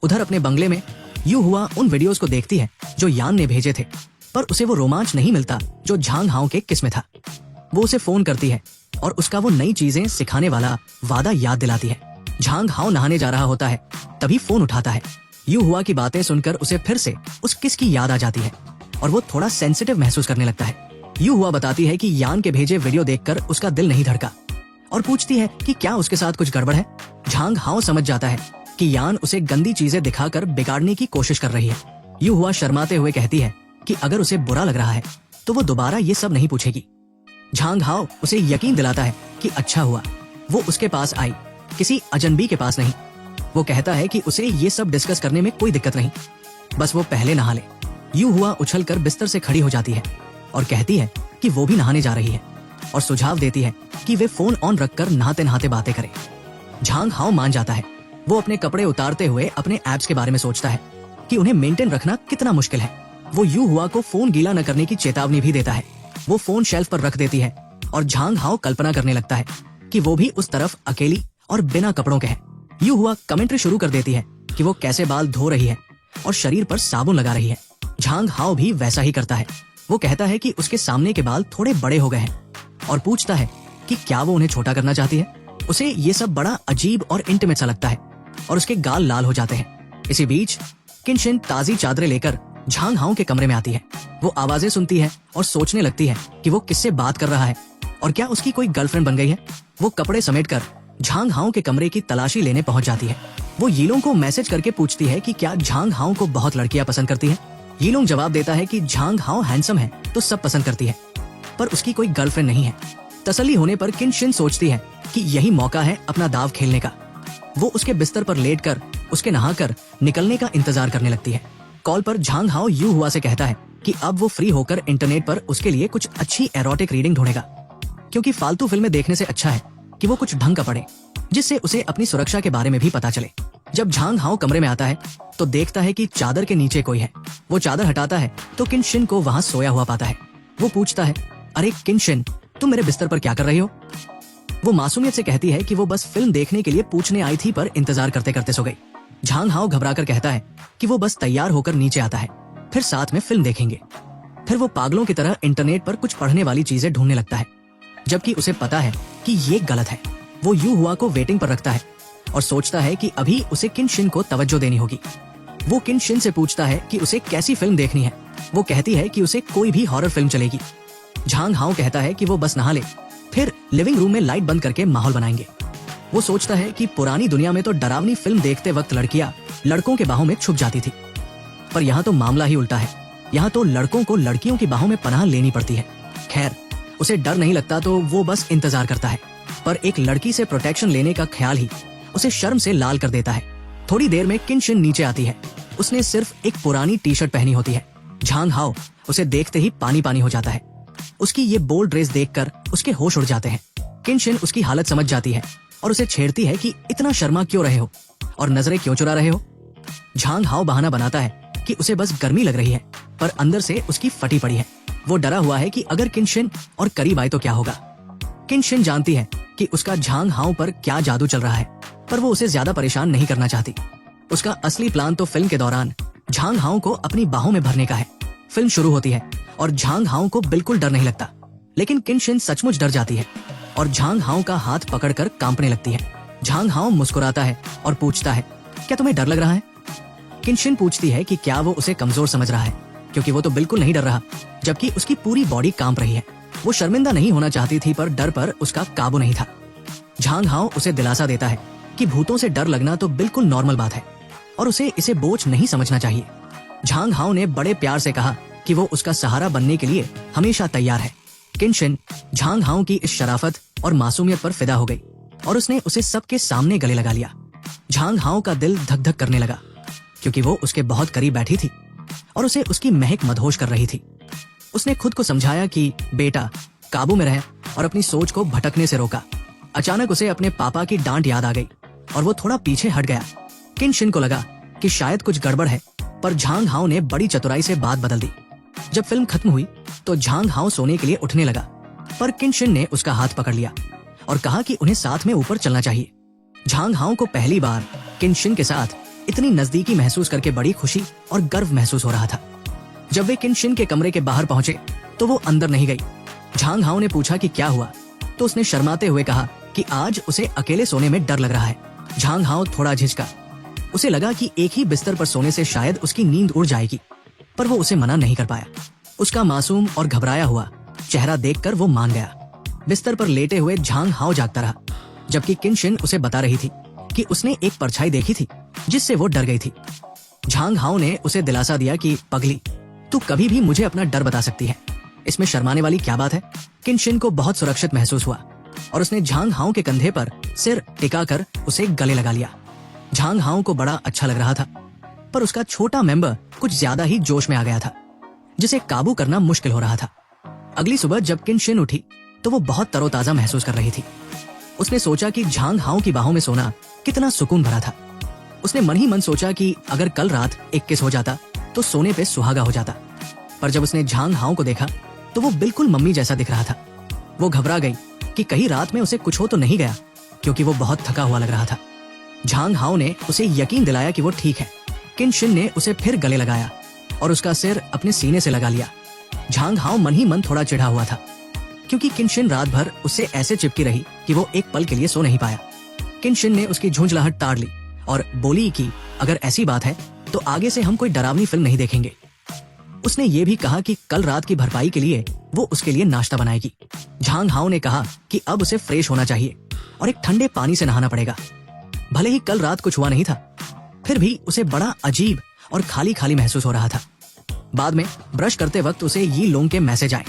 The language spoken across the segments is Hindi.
उधर अपने बंगले में यू हुआ उन वीडियोस को देखती है जो यान ने भेजे थे, पर उसे वो रोमांच नहीं मिलता जो झांग हाओ के किस्म था। वो उसे फोन करती है और उसका वो नई चीजें सिखाने वाला वादा याद दिलाती है। झांग हाओ नहाने जा रहा होता है, तभी फोन उठाता है। यू हुआ की बातें सुनकर उसे फिर से उस किस की याद आ जाती है और वो थोड़ा सेंसिटिव महसूस करने लगता है। यू हुआ बताती है कि यान के भेजे वीडियो देखकर उसका दिल नहीं धड़का और पूछती है कि क्या उसके साथ कुछ गड़बड़ है। झांग हाओ समझ जाता है कि यान उसे गंदी चीजें दिखाकर बिगाड़ने की कोशिश कर रही है। यू हुआ शर्माते हुए कहती है कि अगर उसे बुरा लग रहा है तो वो दोबारा ये सब नहीं पूछेगी। झांग हाओ उसे यकीन दिलाता है कि अच्छा हुआ वो उसके पास आई, किसी अजनबी के पास नहीं। वो कहता है कि उसे ये सब डिस्कस करने में कोई दिक्कत नहीं, बस वो पहले नहा ले। यू हुआ उछलकर बिस्तर से खड़ी हो जाती है और कहती है कि वो भी नहाने जा रही है और सुझाव देती है कि वे फोन ऑन रखकर नहाते नहाते बातें करें। झांग हाओ मान जाता है। वो अपने कपड़े उतारते हुए अपने एब्स के बारे में सोचता है कि उन्हें मेंटेन रखना कितना मुश्किल है। वो यू हुआ को फोन गीला न करने की चेतावनी भी देता है। वो फोन शेल्फ पर रख देती है और झांग हाओ कल्पना करने लगता है कि वो भी उस तरफ अकेली और बिना कपड़ों के है। यू हुआ कमेंट्री शुरू कर देती है कि वो कैसे बाल धो रही है और शरीर पर साबुन लगा रही है। झांग हाओ भी वैसा ही करता है। वो कहता है कि उसके सामने के बाल थोड़े बड़े हो गए हैं और पूछता है कि क्या वो उन्हें छोटा करना चाहती है। उसे ये सब बड़ा अजीब और इंटीमेट सा लगता है और उसके गाल लाल हो जाते हैं। इसी बीच किनशिन ताजी चादरें लेकर झांग हाओ के कमरे में आती है। वो आवाजें सुनती है और सोचने लगती है कि वो किससे बात कर रहा है और क्या उसकी कोई गर्लफ्रेंड बन गई है। वो कपड़े समेटकर झांग हाओ के कमरे की तलाशी लेने पहुंच जाती है। वो यीलोंग को मैसेज करके पूछती है कि क्या झांग हाओ को बहुत लड़कियां पसंद करती है। यीलोंग जवाब देता है कि झांग हाओ हैंडसम है तो सब पसंद करती है, पर उसकी कोई गर्लफ्रेंड नहीं है। तसल्ली होने पर किनशिन सोचती है कि यही मौका है अपना दाव खेलने का। वो उसके बिस्तर पर लेटकर उसके नहाकर निकलने का इंतजार करने लगती है। कॉल पर झांग हाओ यू हुआ से कहता है कि अब वो फ्री होकर इंटरनेट पर उसके लिए कुछ अच्छी एरोटिक रीडिंग ढूंढेगा, क्योंकि फालतू फिल्में देखने से अच्छा है कि वो कुछ ढंग का पढ़े जिससे उसे अपनी सुरक्षा के बारे में भी पता चले। जब झांग हाओ कमरे में आता है तो देखता है कि चादर के नीचे कोई है। वो चादर हटाता है तो किनशिन को वहाँ सोया हुआ पाता है। वो पूछता है, अरे किनशिन, तुम मेरे बिस्तर पर क्या कर रही हो। वो मासूमियत से कहती है कि वो बस फिल्म देखने के लिए पूछने आई थी, पर इंतजार करते करते सो गई। झांग हाओ घबराकर कहता है कि वो बस तैयार होकर नीचे आता है, फिर साथ में फिल्म देखेंगे। फिर वो पागलों की तरह इंटरनेट पर कुछ पढ़ने वाली चीजें ढूंढने लगता है, जबकि उसे पता है कि ये गलत है। वो यू हुआ को वेटिंग पर रखता है और सोचता है कि अभी उसे किनशिन को तवज्जो देनी होगी। वो किनशिन से पूछता है कि उसे कैसी फिल्म देखनी है। वो कहती है कि उसे कोई भी हॉरर फिल्म चलेगी। झांग हाओ कहता है कि वो बस नहा ले, फिर लिविंग रूम में लाइट बंद करके माहौल बनाएंगे। वो सोचता है कि पुरानी दुनिया में तो डरावनी फिल्म देखते वक्त लड़कियां लड़कों के बाहों में छुप जाती थी, पर यहाँ तो मामला ही उल्टा है। यहाँ तो लड़कों को लड़कियों की बाहों में पनाह लेनी पड़ती है। खैर, उसे डर नहीं लगता तो वो बस इंतजार करता है, पर एक लड़की से प्रोटेक्शन लेने का ख्याल ही उसे शर्म से लाल कर देता है। थोड़ी देर में किनशिन नीचे आती है। उसने सिर्फ एक पुरानी टी शर्ट पहनी होती है। झांग हाओ उसे देखते ही पानी पानी हो जाता है। उसकी ये बोल्ड ड्रेस देखकर उसके होश उड़ जाते हैं। किनशिन उसकी हालत समझ जाती है और उसे छेड़ती है कि इतना शर्मा क्यों रहे हो और नजरें क्यों चुरा रहे हो। झांग हाओ बहाना बनाता है कि उसे बस गर्मी लग रही है, पर अंदर से उसकी फटी पड़ी है। वो डरा हुआ है कि अगर किनशिन और करीब आए तो क्या होगा। किनशिन जानती है कि उसका झांग हाओ पर क्या जादू चल रहा है, पर वो उसे ज्यादा परेशान नहीं करना चाहती। उसका असली प्लान तो फिल्म के दौरान झांग हाओ को अपनी बाहों में भरने का है। फिल्म शुरू होती है और झांग हाओ को बिल्कुल डर नहीं लगता, लेकिन किनशिन सचमुच डर जाती है और झांग हाओ का हाथ पकड़कर कांपने लगती है। झांग हाओ मुस्कुराता है और पूछता है, क्या तुम्हें डर लग रहा है। किनशिन पूछती है कि क्या वो उसे कमजोर समझ रहा है, क्योंकि वो तो बिल्कुल नहीं डर रहा, जबकि उसकी पूरी बॉडी कांप रही है। वो शर्मिंदा नहीं होना चाहती थी, पर डर पर उसका काबू नहीं था। झांग हाओ उसे दिलासा देता है कि भूतों से डर लगना तो बिल्कुल नॉर्मल बात है और उसे इसे बोझ नहीं समझना चाहिए। झांग हाओ ने बड़े प्यार से कहा कि वो उसका सहारा बनने के लिए हमेशा तैयार है। किनशिन झांग हाओ की इस शराफत और मासूमियत पर फिदा हो गई और उसने उसे सबके सामने गले लगा लिया। झांग हाओ का दिल धक धक करने लगा, क्योंकि वो उसके बहुत करीब बैठी थी और उसे उसकी महक मदहोश कर रही थी। उसने खुद को समझाया कि बेटा, काबू में रहे और अपनी सोच को भटकने से रोका। अचानक उसे अपने पापा की डांट याद आ गई और वो थोड़ा पीछे हट गया। किनशिन को लगा कि शायद कुछ गड़बड़ है, पर झांग हाओ ने बड़ी चतुराई से बात बदल दी। जब फिल्म खत्म हुई तो झांग हाओ सोने के लिए उठने लगा, पर किनशिन ने उसका हाथ पकड़ लिया और कहा कि उन्हें साथ में ऊपर चलना चाहिए। झांग हाओ को पहली बार किनशिन के साथ इतनी नजदीकी महसूस करके बड़ी खुशी और गर्व महसूस हो रहा था। जब वे किनशिन के कमरे के बाहर पहुंचे तो वो अंदर नहीं गई। झांग हाओ ने पूछा कि क्या हुआ, तो उसने शर्माते हुए कहा कि आज उसे अकेले सोने में डर लग रहा है। झांग हाओ थोड़ा झिझका। उसे लगा कि एक ही बिस्तर पर सोने से शायद उसकी नींद उड़ जाएगी, पर वो उसे मना नहीं कर पाया। उसका मासूम और घबराया हुआ चेहरा देखकर वो मान गया। बिस्तर पर लेटे हुए झांग हाओ जागता रहा, जबकि किनशिन उसे बता रही थी कि उसने एक परछाई देखी थी जिससे वो डर गई थी। झांग हाओ ने उसे दिलासा दिया कि पगली, तू कभी भी मुझे अपना डर बता सकती है, इसमें शर्माने वाली क्या बात है। किनशिन को बहुत सुरक्षित महसूस हुआ और उसने झांग हाओ के कंधे पर सिर टिकाकर उसे गले लगा लिया। झांग हाओ को बड़ा अच्छा लग रहा था, पर उसका छोटा मेंबर कुछ ज्यादा ही जोश में आ गया था, जिसे काबू करना मुश्किल हो रहा था। अगली सुबह जब किनशिन उठी तो वो बहुत तरोताजा महसूस कर रही थी। उसने सोचा कि झांग हाओ की बाहों में सोना कितना सुकून भरा था। उसने मन ही मन सोचा कि अगर कल रात एक किस हो जाता तो सोने पे सुहागा हो जाता। पर जब उसने झांग हाओ को देखा तो वो बिल्कुल मम्मी जैसा दिख रहा था। वो घबरा गई कि कहीं रात में उसे कुछ हो तो नहीं गया, क्योंकि वो बहुत थका हुआ लग रहा था। झांग हाओ ने उसे यकीन दिलाया कि वो ठीक है। किनशिन ने उसे फिर गले लगाया और उसका सिर अपने सीने से लगा लिया। झांग हाओ मन ही मन थोड़ा चिढ़ा हुआ था, क्योंकि किनशिन रात भर उससे ऐसे चिपकी रही कि वो एक पल के लिए सो नहीं पाया। किनशिन ने उसकी झुंझलाहट ताड़ ली और बोली कि अगर ऐसी बात है तो आगे से हम कोई डरावनी फिल्म नहीं देखेंगे। उसने ये भी कहा कि कल रात की भरपाई के लिए वो उसके लिए नाश्ता बनाएगी। झांग हाओ ने कहा कि अब उसे फ्रेश होना चाहिए और एक ठंडे पानी से नहाना पड़ेगा। भले ही कल रात कुछ हुआ नहीं था, फिर भी उसे बड़ा अजीब और खाली खाली महसूस हो रहा था। बाद में ब्रश करते वक्त उसे यी लोंग के मैसेज आए,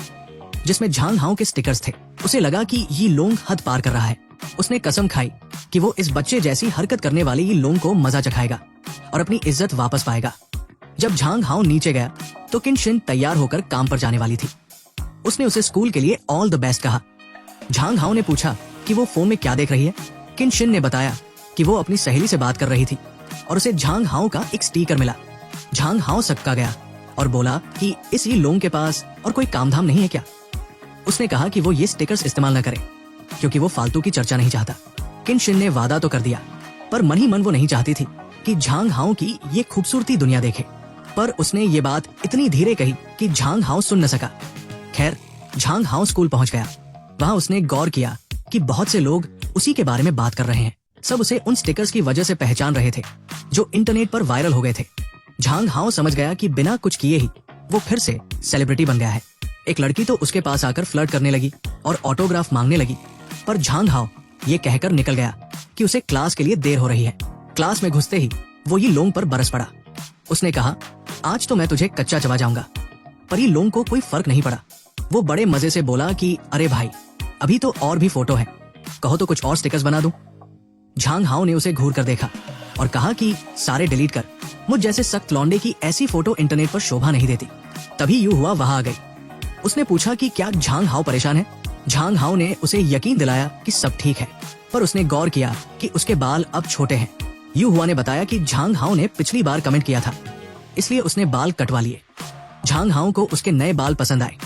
जिसमें झांग हाओ के स्टिकर्स थे। उसे लगा कि यी लोंग हद पार कर रहा है। उसने कसम खाई कि वो इस बच्चे जैसी हरकत करने वाले यी लोंग को मजा चखाएगा और अपनी इज्जत वापस पाएगा। जब झांग हाओ नीचे गया तो किनशिन तैयार होकर काम पर जाने वाली थी। उसने उसे स्कूल के लिए ऑल द बेस्ट कहा। झांग हाओ ने पूछा कि वो फोन में क्या देख रही है। किनशिन ने बताया कि वो अपनी सहेली से बात कर रही थी और उसे झांग हाओ का एक स्टिकर मिला। झांग हाओ सक्का गया और बोला कि इस यी लोंग के पास और कोई कामधाम नहीं है क्या। उसने कहा कि वो ये स्टिकर्स इस्तेमाल न करे, क्योंकि वो फालतू की चर्चा नहीं चाहता। किनशिन ने वादा तो कर दिया, पर मन ही मन वो नहीं चाहती थी कि झांग हाओ की ये खूबसूरती दुनिया देखे। पर उसने ये बात इतनी धीरे कही कि झांग हाओ सुन न सका। खैर, झांग हाओ स्कूल पहुंच गया। वहां उसने गौर किया कि बहुत से लोग उसी के बारे में बात कर रहे हैं। सब उसे उन स्टिकर्स की वजह से पहचान रहे थे जो इंटरनेट पर वायरल हो गए थे। झांग हाओ समझ गया कि बिना कुछ किए ही वो फिर से सेलिब्रिटी बन गया है। एक लड़की तो उसके पास आकर फ्लर्ट करने लगी और ऑटोग्राफ मांगने लगी, पर झांग हाओ ये कहकर निकल गया कि उसे क्लास के लिए देर हो रही है। क्लास में घुसते ही वो यी लोंग पर बरस पड़ा। उसने कहा, आज तो मैं तुझे कच्चा चबा जाऊंगा। पर यी लोंग को कोई फर्क नहीं पड़ा। वो बड़े मजे से बोला कि अरे भाई, अभी तो और भी फोटो है, कहो तो कुछ और स्टिकर्स बना दूं। झांग हाओ ने उसे घूर कर देखा और कहा कि सारे डिलीट कर, मुझ जैसे सख्त लौंडे की ऐसी फोटो इंटरनेट पर शोभा नहीं देती। तभी यू हुआ वहां आ गई। उसने पूछा कि क्या झांग हाओ परेशान है। झांग हाओ ने उसे यकीन दिलाया कि सब ठीक है, पर उसने गौर किया कि उसके बाल अब छोटे हैं। यू हुआ ने बताया कि झांग हाओ ने पिछली बार कमेंट किया था, इसलिए उसने बाल कटवा लिए। झांग हाओ को उसके नए बाल पसंद आए।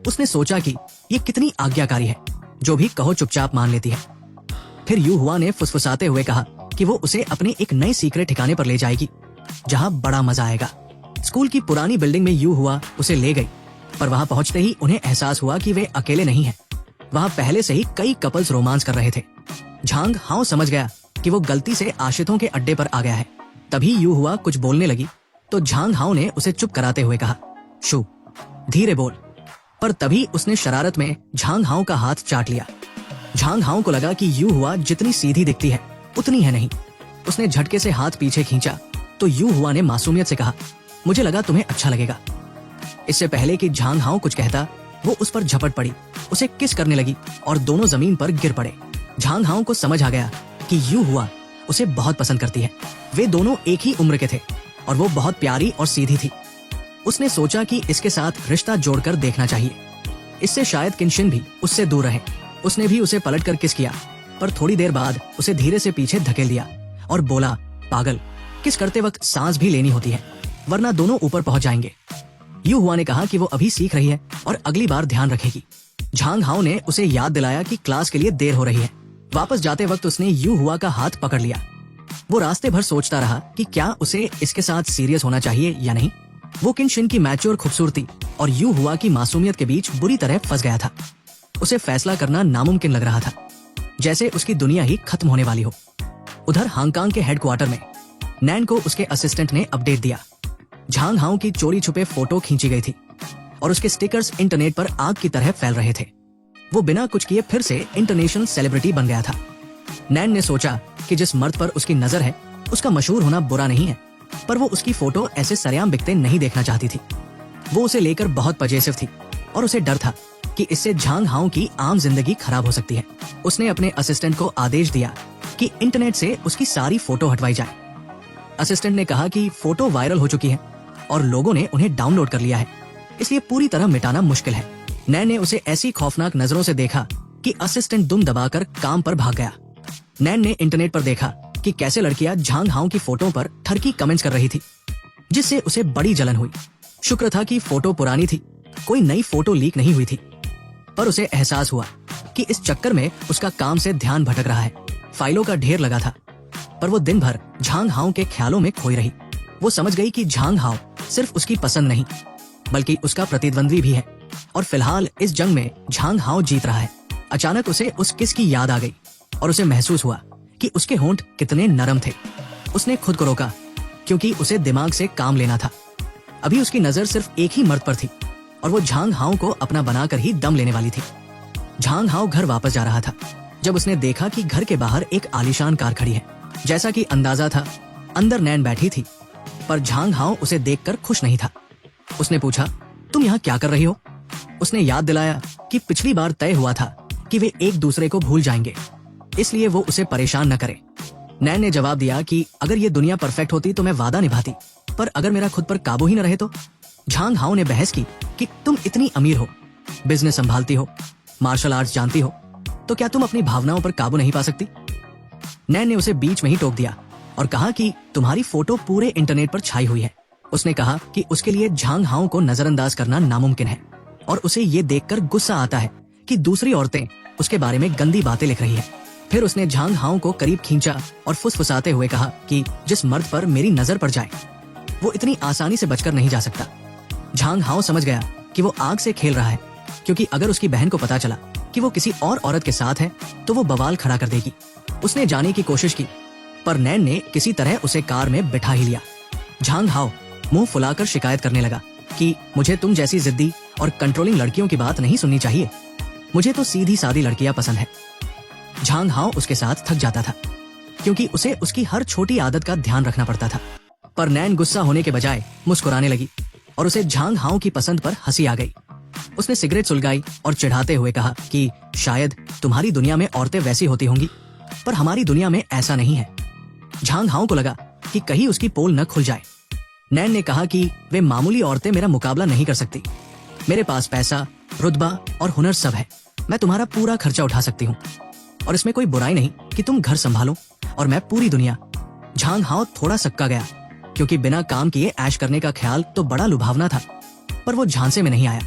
उसने सोचा कि ये कितनी आज्ञाकारी है, जो भी कहो चुपचाप मान लेती है। फिर यू हुआ ने फुसफुसाते हुए कहा कि वो उसे अपने एक नए सीक्रेट ठिकाने पर ले जाएगी, जहां बड़ा मजा आएगा। स्कूल की पुरानी बिल्डिंग में यू हुआ उसे ले गई, पर वहां पहुंचते ही उन्हें एहसास हुआ कि वे अकेले नहीं हैं। वहां पहले से ही कई कपल्स रोमांस कर रहे थे। झांग हाओ समझ गया कि वो गलती से आशिकों के अड्डे पर आ गया है। तभी यू हुआ कुछ बोलने लगी तो झांग हाओ ने उसे चुप कराते हुए कहा, शू, धीरे बोल। पर तभी उसने शरारत में झांग हाओ का हाथ चाट लिया। झांग हाओ को लगा कि यू हुआ जितनी सीधी दिखती है उतनी है नहीं। उसने झटके से हाथ पीछे खींचा तो यू हुआ ने मासूमियत से कहा, मुझे लगा तुम्हें अच्छा लगेगा। इससे पहले कि झांग हाओ कुछ कहता, वो उस पर झपट पड़ी, उसे किस करने लगी और दोनों जमीन पर गिर पड़े। झांग हाओ को समझ आ गया कि यू हुआ उसे बहुत पसंद करती है। वे दोनों एक ही उम्र के थे और वो बहुत प्यारी और सीधी थी। उसने सोचा कि इसके साथ रिश्ता जोड़कर देखना चाहिए, इससे शायद किनशिन भी उससे दूर रहे। उसने भी उसे पलटकर किस किया, पर थोड़ी देर बाद उसे धीरे से पीछे धकेल दिया और बोला, पागल, किस करते वक्त सांस भी लेनी होती है, वरना दोनों ऊपर पहुंच जाएंगे। यू हुआ ने कहा कि वो अभी सीख रही है और अगली बार ध्यान रखेगी। झांग हाओ ने उसे याद दिलाया कि क्लास के लिए देर हो रही है। वापस जाते वक्त उसने यू हुआ का हाथ पकड़ लिया। वो रास्ते भर सोचता रहा कि क्या उसे इसके साथ सीरियस होना चाहिए या नहीं। वो किनशिन की मैच्योर खूबसूरती और यू हुआ की मासूमियत के बीच बुरी तरह फंस गया था। उसे फैसला करना नामुमकिन लग रहा था, जैसे उसकी दुनिया ही खत्म होने वाली हो। उधर हांगकांग के हेडक्वार्टर में नैन को उसके असिस्टेंट ने अपडेट दिया। झांग हाओ की चोरी छुपे फोटो खींची गई थी और उसके स्टिकर्स इंटरनेट पर आग की तरह फैल रहे थे। वो बिना कुछ किए फिर से इंटरनेशनल सेलिब्रिटी बन गया था। नैन ने सोचा कि जिस मर्द पर उसकी नजर है उसका मशहूर होना बुरा नहीं है, पर वो उसकी फोटो ऐसे सरेआम बिकते नहीं देखना चाहती थी। वो उसे लेकर बहुत पजेसिव थी और उसे डर था कि इससे झांग हाओ की आम जिंदगी खराब हो सकती है। उसने अपने असिस्टेंट को आदेश दिया कि इंटरनेट से उसकी सारी फोटो हटवाई जाए। असिस्टेंट ने कहा कि फोटो वायरल हो चुकी है और लोगों ने उन्हें डाउनलोड कर लिया है, इसलिए पूरी तरह मिटाना मुश्किल है। नैन ने उसे ऐसी खौफनाक नजरों से देखा कि असिस्टेंट दुम दबाकर काम पर भाग गया। नैन ने इंटरनेट पर देखा कि कैसे लड़कियां झांग हाओ की फोटो पर ठरकी कमेंट्स कर रही थी, जिससे उसे बड़ी जलन हुई। शुक्र था कि फोटो पुरानी थी, कोई नई फोटो लीक नहीं हुई थी। पर उसे एहसास हुआ कि इस चक्कर में उसका काम से ध्यान भटक रहा है। फाइलों का ढेर लगा था, पर वो दिन भर झांग हाओ के ख्यालों में खोई रही। वो समझ गई कि झांग हाओ सिर्फ उसकी पसंद नहीं, बल्कि उसका प्रतिद्वंद्वी भी है और फिलहाल इस जंग में झांग हाओ जीत रहा है। अचानक उसे उस किस की याद आ गई और उसे महसूस हुआ कि उसके होंठ कितने नरम थे। उसने खुद को रोका, क्योंकि उसे दिमाग से काम लेना था। अभी उसकी नजर सिर्फ एक ही मर्द पर थी और वो झांग हाओ को अपना बनाकर ही दम लेने वाली थी। झांग हाओ घर वापस जा रहा था जब उसने देखा कि घर के बाहर एक आलीशान कार खड़ी है। जैसा कि अंदाजा था, अंदर नैन बैठी थी, पर झांग हाओ उसे देखकर खुश नहीं था। उसने पूछा, तुम यहाँ क्या कर रही हो? उसने याद दिलाया कि पिछली बार तय हुआ था कि वे एक दूसरे को भूल जाएंगे, इसलिए वो उसे परेशान न करे। नैन ने जवाब दिया कि अगर ये दुनिया परफेक्ट होती तो मैं वादा निभाती, पर अगर मेरा खुद पर काबू ही न रहे तो। झांग हाओ ने बहस की कि तुम इतनी अमीर हो, बिजनेस संभालती हो, मार्शल आर्ट्स जानती हो, तो क्या तुम अपनी भावनाओं पर काबू नहीं पा सकती? नैन ने उसे बीच में ही टोक दिया और कहा कि तुम्हारी फोटो पूरे इंटरनेट पर छाई हुई है। उसने कहा कि उसके लिए झांग हाओ को नजरअंदाज करना नामुमकिन है और उसे ये देखकर गुस्सा आता है कि दूसरी औरतें उसके बारे में गंदी बातें लिख रही है। फिर उसने झांग हाओ को करीब खींचा और फुसफुसाते हुए कहा कि जिस मर्द पर मेरी नजर पड़ जाए वो इतनी आसानी से बचकर नहीं जा सकता। झांग हाओ समझ गया कि वो आग से खेल रहा है, क्योंकि अगर उसकी बहन को पता चला कि वो किसी और औरत के साथ है तो वो बवाल खड़ा कर देगी। उसने जाने की कोशिश की, पर नैन ने किसी तरह उसे कार में बिठा ही लिया। झांग हाओ मुंह फुलाकर शिकायत करने लगा कि मुझे तुम जैसी जिद्दी और कंट्रोलिंग लड़कियों की बात नहीं सुननी चाहिए, मुझे तो सीधी सादी लड़कियां पसंद है। झांग हाओ उसके साथ थक जाता था, क्योंकि उसे उसकी हर छोटी आदत का ध्यान रखना पड़ता था। पर नैन गुस्सा होने के बजाय मुस्कुराने लगी और उसे झांग हाओ की पसंद पर हंसी आ गई। उसने सिगरेट सुलगाई और चिढ़ाते हुए कहा कि शायद तुम्हारी दुनिया में औरतें वैसी होती होंगी, पर हमारी दुनिया में ऐसा नहीं है। झांग हाओ को लगा कि कहीं उसकी पोल न खुल जाए। नैन ने कहा कि वे मामूली औरतें मेरा मुकाबला नहीं कर सकती, मेरे पास पैसा, रुतबा और हुनर सब है, मैं तुम्हारा पूरा खर्चा उठा सकती हूँ और इसमें कोई बुराई नहीं कि तुम घर संभालो और मैं पूरी दुनिया। झांग हाओ थोड़ा सक्का गया, क्योंकि बिना काम किए ऐश करने का ख्याल तो बड़ा लुभावना था, पर वो झांसे में नहीं आया।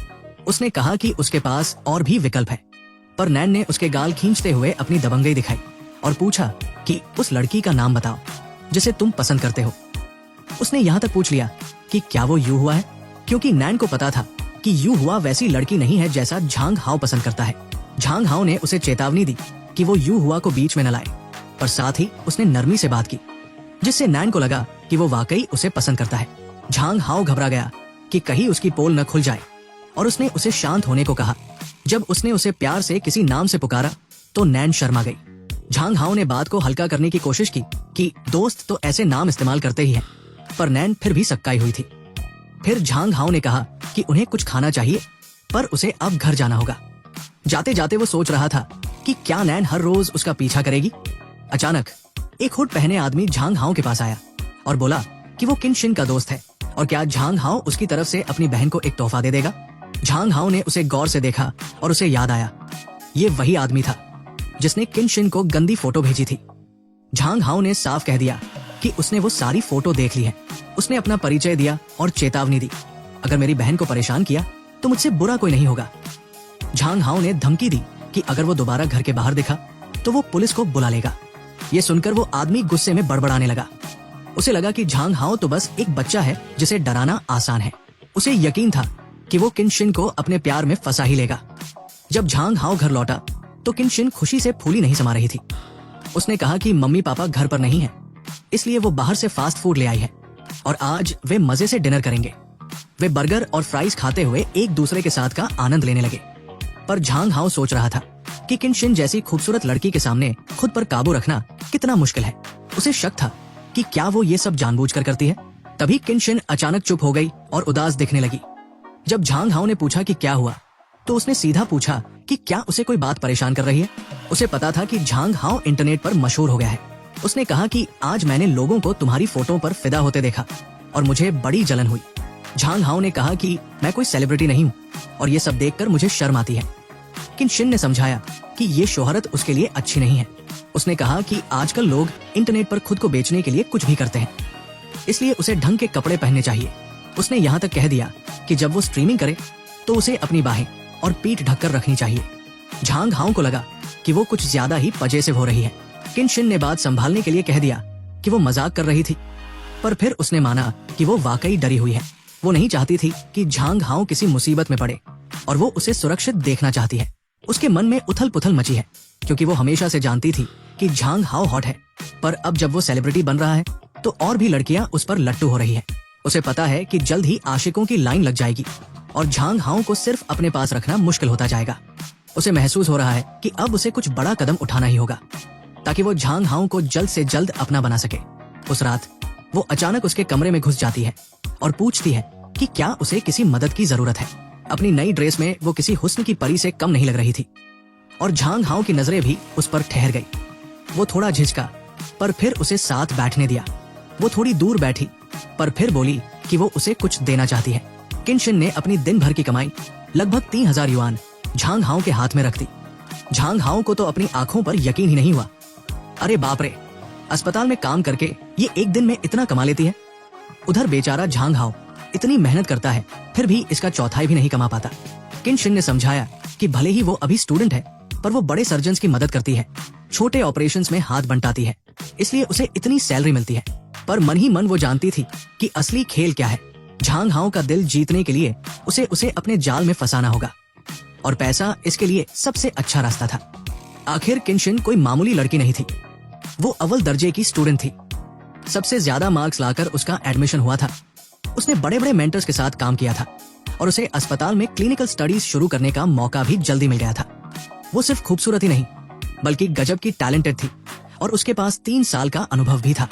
उसने कहा कि उसके पास और भी विकल्प है, पर नैन ने उसके गाल खींचते हुए अपनी दबंगई दिखाई और पूछा कि उस लड़की का नाम बताओ जिसे तुम पसंद करते हो। उसने यहाँ तक पूछ लिया कि क्या वो यू हुआ है, क्योंकि नैन को पता था कि यू हुआ वैसी लड़की नहीं है जैसा झांग हाओ पसंद करता है। झांग हाओ ने उसे चेतावनी दी कि वो यू हुआ को बीच में न लाए, पर साथ ही उसने नरमी से बात की, जिससे नैन को लगा कि वो वाकई उसे पसंद करता है। झांग हाओ घबरा गया कि कहीं उसकी पोल न खुल जाए और उसने उसे शांत होने को कहा। जब उसने उसे प्यार से किसी नाम से पुकारा तो नैन शर्मा गई। झांग हाओ ने बात को हल्का करने की कोशिश की कि दोस्त तो ऐसे नाम इस्तेमाल करते ही हैं, पर नैन फिर भी सक्काई हुई थी। फिर झांग हाओ ने कहा कि उन्हें कुछ खाना चाहिए, पर उसे अब घर जाना होगा। जाते जाते वो सोच रहा था कि क्या नैन हर रोज उसका पीछा करेगी। अचानक एक हुड पहने आदमी झांग हाओ के पास आया और बोला कि वो किनशिन का दोस्त है और क्या झांग हाओ उसकी तरफ से अपनी बहन को एक तोहफा दे देगा। झांग हाओ ने उसे गौर से देखा और उसे याद आया, ये वही आदमी था जिसने किनशिन को गंदी फोटो भेजी थी। झांग हाओ ने साफ कह दिया कि उसने वो सारी फोटो देख ली है। उसने अपना परिचय दिया और चेतावनी दी, अगर मेरी बहन को परेशान किया तो मुझसे बुरा कोई नहीं होगा। झांग हाओ ने धमकी दी कि अगर वो दोबारा घर के बाहर दिखा तो वो पुलिस को बुला लेगा। ये सुनकर वो आदमी गुस्से में बड़बड़ाने लगा। उसे लगा कि झांग हाओ तो बस एक बच्चा है जिसे डराना आसान है। उसे यकीन था कि वो किनशिन को अपने प्यार में फंसा ही लेगा। जब झांग हाओ घर लौटा तो किनशिन खुशी से फूली नहीं समा रही थी। उसने कहा कि मम्मी पापा घर पर नहीं है, इसलिए वो बाहर से फास्ट फूड ले आई है और आज वे मजे से डिनर करेंगे। वे बर्गर और फ्राइज खाते हुए एक दूसरे के साथ का आनंद लेने लगे। पर झांग हाओ सोच रहा था कि किनशिन जैसी खूबसूरत लड़की के सामने खुद पर काबू रखना कितना मुश्किल है। उसे शक था कि क्या वो ये सब जानबूझकर करती है। तभी किनशिन अचानक चुप हो गई और उदास दिखने लगी। जब झांग हाओ ने पूछा कि क्या हुआ, तो उसने सीधा पूछा कि क्या उसे कोई बात परेशान कर रही है। उसे पता था कि झांग हाओ इंटरनेट पर मशहूर हो गया है। उसने कहा कि आज मैंने लोगों को तुम्हारी फोटो पर फिदा होते देखा और मुझे बड़ी जलन हुई। झांग हाओ ने कहा कि मैं कोई सेलिब्रिटी नहीं हूँ और ये सब देखकर मुझे शर्म आती है। किनशिन ने समझाया कि ये शोहरत उसके लिए अच्छी नहीं है। उसने कहा कि आजकल लोग इंटरनेट पर खुद को बेचने के लिए कुछ भी करते हैं, इसलिए उसे ढंग के कपड़े पहनने चाहिए। उसने यहाँ तक कह दिया कि जब वो स्ट्रीमिंग करे तो उसे अपनी बाहें और पीठ ढककर रखनी चाहिए। झांग हाओ को लगा कि वो कुछ ज्यादा ही पजेसिव हो रही है। किनशिन ने बात संभालने के लिए कह दिया कि वो मजाक कर रही थी, पर फिर उसने माना कि वो वाकई डरी हुई है। वो नहीं चाहती थी कि झांग हाओ किसी मुसीबत में पड़े और वो उसे सुरक्षित देखना चाहती है। उसके मन में उथल पुथल मची है, क्योंकि वो हमेशा से जानती थी कि झांग हाओ हॉट है, पर अब जब वो सेलिब्रिटी बन रहा है तो और भी लड़कियां उस पर लट्टू हो रही है। उसे पता है कि जल्द ही आशिकों की लाइन लग जाएगी और झांग हाओ को सिर्फ अपने पास रखना मुश्किल होता जाएगा। उसे महसूस हो रहा है कि अब उसे कुछ बड़ा कदम उठाना ही होगा ताकि वो झांग हाओ को जल्द से जल्द अपना बना सके। उस रात वो अचानक उसके कमरे में घुस जाती है और पूछती है कि क्या उसे किसी मदद की जरूरत है। अपनी नई ड्रेस में वो किसी हुस्न की परी से कम नहीं लग रही थी और झांग हाओ की नजरें भी उस पर ठहर गई। वो थोड़ा झिझका, पर फिर उसे साथ बैठने दिया। वो थोड़ी दूर बैठी, पर फिर बोली कि वो उसे कुछ देना चाहती है। किनशिन ने अपनी दिन भर की कमाई लगभग 3000 युआन झांग हाओ के हाथ में रख दी। झांग हाओ को तो अपनी आंखों पर यकीन ही नहीं हुआ। अरे बाप रे, अस्पताल में काम करके ये एक दिन में इतना कमा लेती है। उधर बेचारा झांग हाओ इतनी मेहनत करता है, फिर भी इसका चौथाई भी नहीं कमा पाता। किनशिन ने समझाया कि भले ही वो अभी स्टूडेंट है, पर वो बड़े सर्जन्स की मदद करती है, छोटे ऑपरेशंस में हाथ बंटाती है, इसलिए उसे इतनी सैलरी मिलती है। पर मन ही मन वो जानती थी कि असली खेल क्या है। झांग हाओ का दिल जीतने के लिए उसे अपने जाल में फंसाना होगा और पैसा इसके लिए सबसे अच्छा रास्ता था। आखिर किनशिन कोई मामूली लड़की नहीं थी। वो अव्वल दर्जे की स्टूडेंट थी। सबसे ज्यादा मार्क्स लाकर उसका एडमिशन हुआ था। उसने बड़े बड़े मेंटर्स के साथ काम किया था और उसे अस्पताल में क्लिनिकल स्टडीज शुरू करने का मौका भी जल्दी मिल गया था। वो सिर्फ खूबसूरत ही नहीं, बल्कि गजब की टैलेंटेड थी और उसके पास 3 साल का अनुभव भी था।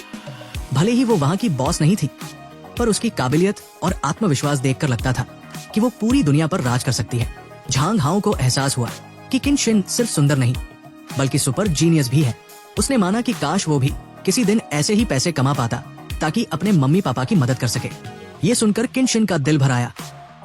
भले ही वो वहाँ की बॉस नहीं थी, पर उसकी काबिलियत और आत्मविश्वास देखकर लगता था कि वो पूरी दुनिया पर राज कर सकती है। झांग हाओ को एहसास हुआ कि किनशिन सिर्फ सुंदर नहीं, बल्कि सुपर जीनियस भी है। उसने माना कि काश वो भी किसी दिन ऐसे ही पैसे कमा पाता ताकि अपने मम्मी पापा की मदद कर सके। ये सुनकर किनशिन का दिल भर आया।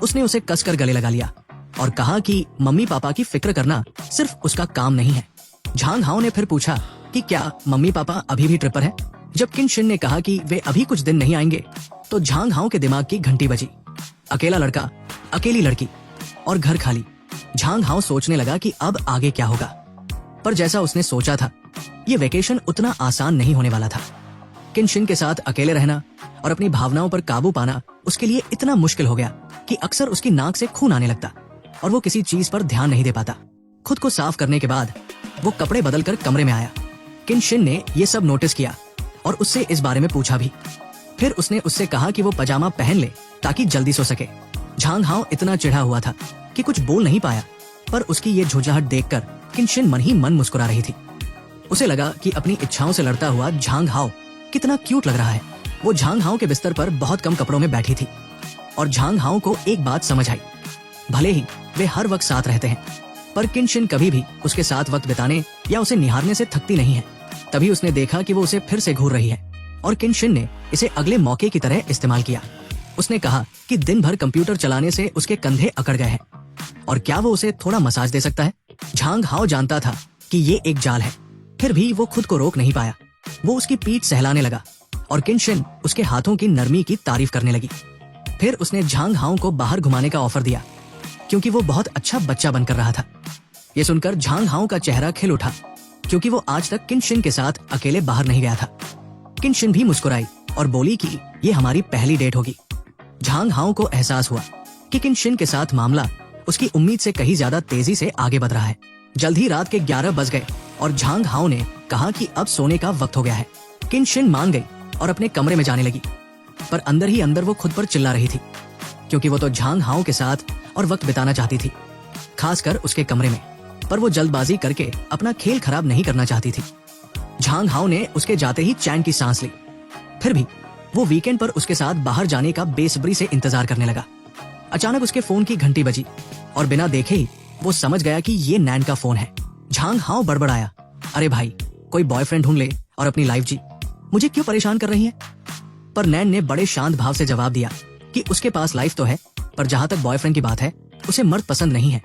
उसने उसे कसकर गले लगा लिया और कहा कि मम्मी पापा की फिक्र करना सिर्फ उसका काम नहीं है। झांग हाओ ने फिर पूछा कि क्या मम्मी पापा अभी भी ट्रिप पर हैं? जब किनशिन ने कहा कि वे अभी कुछ दिन नहीं आएंगे, तो झांग हाओ के दिमाग की घंटी बजी। अकेला लड़का, अकेली लड़की और घर खाली। झांग हाओ सोचने लगा कि अब आगे क्या होगा, पर जैसा उसने सोचा था, ये वेकेशन उतना आसान नहीं होने वाला था। किनशिन के साथ अकेले रहना और अपनी भावनाओं पर काबू पाना उसके लिए इतना मुश्किल हो गया कि अक्सर उसकी नाक से खून आने लगता और वो किसी चीज पर ध्यान नहीं दे पाता। खुद को साफ करने के बाद वो कपड़े बदलकर कमरे में आया। किनशिन ने ये सब नोटिस किया और उससे इस बारे में पूछा भी। फिर उसने उससे कहा कि वो पजामा पहन ले ताकि जल्दी सो सके। झांग हाओ इतना चिढ़ा हुआ था कि कुछ बोल नहीं पाया, पर उसकी ये झुंझाहट देखकर किनशिन मन ही मन मुस्कुरा रही थी। उसे लगा कि अपनी इच्छाओं से लड़ता हुआ झांग हाओ कितना क्यूट लग रहा है। वो झांग हाओ के बिस्तर पर बहुत कम कपड़ों में बैठी थी और झांग हाओ को एक बात समझ आई। भले ही वे हर वक्त साथ रहते हैं, पर किनशिन कभी भी उसके साथ वक्त बिताने या उसे निहारने से थकती नहीं है। तभी उसने देखा कि वो उसे फिर से घूर रही है और किनशिन ने इसे अगले मौके की तरह इस्तेमाल किया। उसने कहा कि दिन भर कंप्यूटर चलाने से उसके कंधे अकड़ गए हैं और क्या वो उसे थोड़ा मसाज दे सकता है। झांग हाओ जानता था कि ये एक जाल है, फिर भी वो खुद को रोक नहीं पाया। वो उसकी पीठ सहलाने लगा और किनशिन उसके हाथों की नरमी की तारीफ करने लगी। फिर उसने झांग हाओ को बाहर घुमाने का ऑफर दिया, क्योंकि वो बहुत अच्छा बच्चा बनकर रहा था। ये सुनकर झांग हाओ का चेहरा खिल उठा क्योंकि वो आज तक किनशिन के साथ अकेले बाहर नहीं गया था। किनशिन भी मुस्कुराई और बोली कि ये हमारी पहली डेट होगी। झांग हाओ को एहसास हुआ कि किनशिन के साथ मामला उसकी उम्मीद से कहीं ज्यादा तेजी से आगे बढ़ रहा है। जल्द ही रात के 11 बज गए और झांग हाओ ने कहा कि अब सोने का वक्त हो गया है। किनशिन मान गई और अपने कमरे में जाने लगी, पर अंदर ही अंदर वो खुद पर चिल्ला रही थी, क्योंकि वो तो झांग हाओ के साथ और वक्त बिताना चाहती थी, खासकर उसके कमरे में। पर वो जल्दबाजी करके अपना खेल खराब नहीं करना चाहती थी। झांग हाओ ने उसके जाते ही चैन की सांस ली। फिर भी वो वीकेंड पर उसके साथ बाहर जाने का बेसब्री से इंतजार करने लगा। अचानक उसके फोन की घंटी बजी और बिना देखे ही वो समझ गया कि ये नैन का फोन है। झांग हाओ बड़बड़ाया, अरे भाई, कोई बॉयफ्रेंड ढूंढ ले और अपनी लाइफ जी, मुझे क्यों परेशान कर रही है? पर नैन ने बड़े शांत भाव से जवाब दिया कि उसके पास लाइफ तो है, पर जहां तक बॉयफ्रेंड की बात है, उसे मर्द पसंद नहीं है।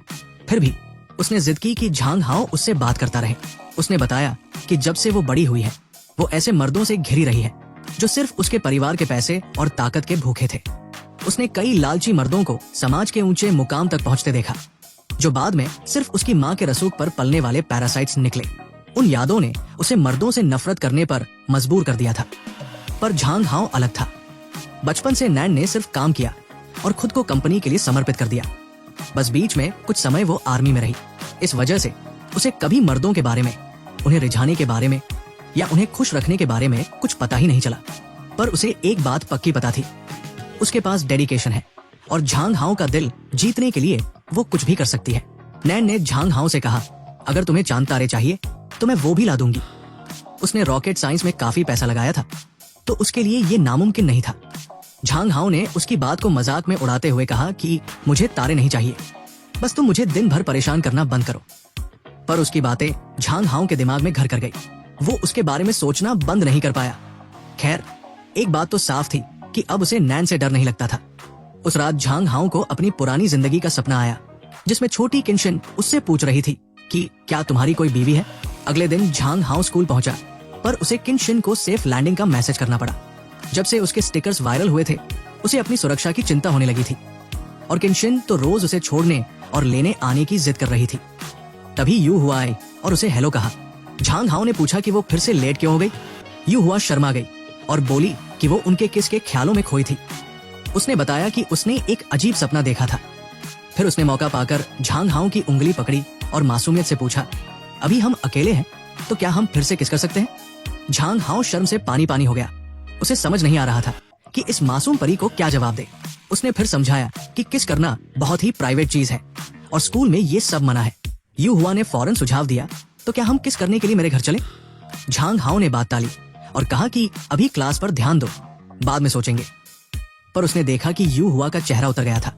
फिर भी उसने जिद की कि झांग हाओ उससे बात करता रहे। उसने बताया कि जब से वो बड़ी हुई है, वो ऐसे मर्दों से घिरी रही है जो सिर्फ उसके परिवार के पैसे और ताकत के भूखे थे। उसने कई लालची मर्दों को समाज के ऊंचे मुकाम तक पहुंचते देखा, जो बाद में सिर्फ उसकी माँ के रसूख पर पलने वाले पैरासाइट्स निकले। उन यादों ने उसे मर्दों से नफरत करने पर मजबूर कर दिया था। पर झांग हाओ अलग था। बचपन से नैन ने सिर्फ काम किया और खुद को कंपनी के लिए समर्पित कर दिया। बस बीच में कुछ समय वो आर्मी में रही। इस वजह से उसे कभी मर्दों के बारे में, उन्हें रिझाने के बारे में या उन्हें खुश रखने के बारे में कुछ पता ही नहीं चला। पर उसे एक बात पक्की पता थी, उसके पास डेडिकेशन है और झांग हाओ का दिल जीतने के लिए वो कुछ भी कर सकती है। नैन ने झांग हाओ से कहा, अगर तुम्हें चांद तारे चाहिए तो मैं वो भी ला दूंगी। उसने रॉकेट साइंस में काफी पैसा लगाया था, तो उसके लिए ये नामुमकिन नहीं था। झांग हाओ ने उसकी बात को मजाक में उड़ाते हुए कहा कि मुझे तारे नहीं चाहिए, बस तुम मुझे दिन भर परेशान करना बंद करो। पर उसकी बातें झांग हाओ के दिमाग में घर कर गई। वो उसके बारे में सोचना बंद नहीं कर पाया। खैर, एक बात तो साफ थी कि अब उसे नैन से डर नहीं लगता था। उस रात झांग हाओ को अपनी पुरानी जिंदगी का सपना आया, जिसमें छोटी किनशिन उससे पूछ रही थी कि क्या तुम्हारी कोई बीवी है। अगले दिन झांग हाओ स्कूल पहुंचा, पर उसे किनशिन को सेफ लैंडिंग का मैसेज करना पड़ा। जब से उसके स्टिकर्स वायरल हुए थे, उसे अपनी सुरक्षा की चिंता होने लगी थी और किनशिन तो रोज उसे छोड़ने और लेने आने की जिद कर रही थी। तभी यू हुआ आई और उसे हेलो कहा। झांग हाओ ने पूछा कि वो फिर से लेट क्यों हो गई। यू हुआ शर्मा गई और बोली कि वो उनके किस के ख्यालों में खोई थी। उसने बताया कि उसने एक अजीब सपना देखा था। फिर उसने मौका पाकर झांग हाओ की उंगली पकड़ी और मासूमियत से पूछा, अभी हम अकेले हैं तो क्या हम फिर से किस कर सकते हैं? झांग हाओ शर्म से पानी पानी हो गया। उसे समझ नहीं आ रहा था कि इस मासूम परी को क्या जवाब दे। उसने फिर समझाया कि किस करना बहुत ही प्राइवेट चीज है और स्कूल में ये सब मना है। यू हुआ ने फौरन सुझाव दिया, तो क्या हम किस करने के लिए मेरे घर चले? झांग हाओ ने बात टाली और कहा कि अभी क्लास पर ध्यान दो, बाद में सोचेंगे। पर उसने देखा कि यू हुआ का चेहरा उतर गया था,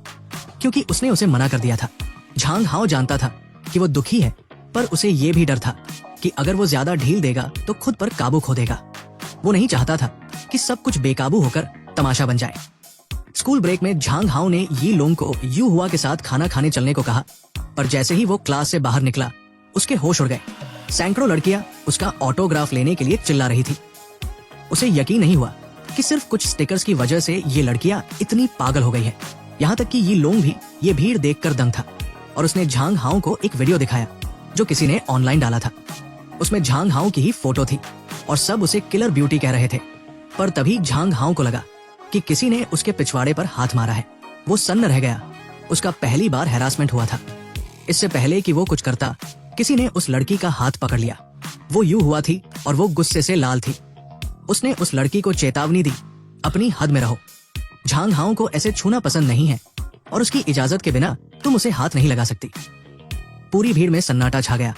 क्योंकि उसने उसे मना कर दिया था। झांग हाओ जानता था कि वो दुखी है, पर उसे ये भी डर था कि अगर वो ज्यादा ढील देगा तो खुद पर काबू खो देगा। वो नहीं चाहता था कि सब कुछ बेकाबू होकर तमाशा बन जाए। स्कूल ब्रेक में झांग हाओ ने यी लोंग को यू हुआ के साथ खाना खाने चलने को कहा, पर जैसे ही वो क्लास से बाहर निकला, उसके होश उड़ गए। सैकड़ों लड़कियां उसका ऑटोग्राफ लेने के लिए चिल्ला रही थी। उसे यकीन नहीं हुआ कि सिर्फ कुछ स्टिकर्स की वजह से ये लड़कियां इतनी पागल हो गई है। यहाँ तक कि यी लोंग भी ये भीड़ देखकर दंग था और उसने झांग हाओ को एक वीडियो दिखाया जो किसी ने ऑनलाइन डाला था। उसमें झांग हाओ की ही फोटो थी और सब उसे किलर ब्यूटी कह रहे थे। पर तभी झांग हाओ को लगा कि किसी ने उसके पिछवाड़े पर हाथ मारा है। वो सन्न रह गया। उसका पहली बार हैरासमेंट हुआ था। इससे पहले कि वो कुछ करता, किसी ने उस लड़की का हाथ पकड़ लिया। वो यू हुआ थी और वो गुस्से से लाल थी। उसने उस लड़की को चेतावनी दी, अपनी हद में रहो। झांग हाओ को ऐसे छूना पसंद नहीं है और उसकी इजाजत के बिना तुम उसे हाथ नहीं लगा सकती। पूरी भीड़ में सन्नाटा छा गया,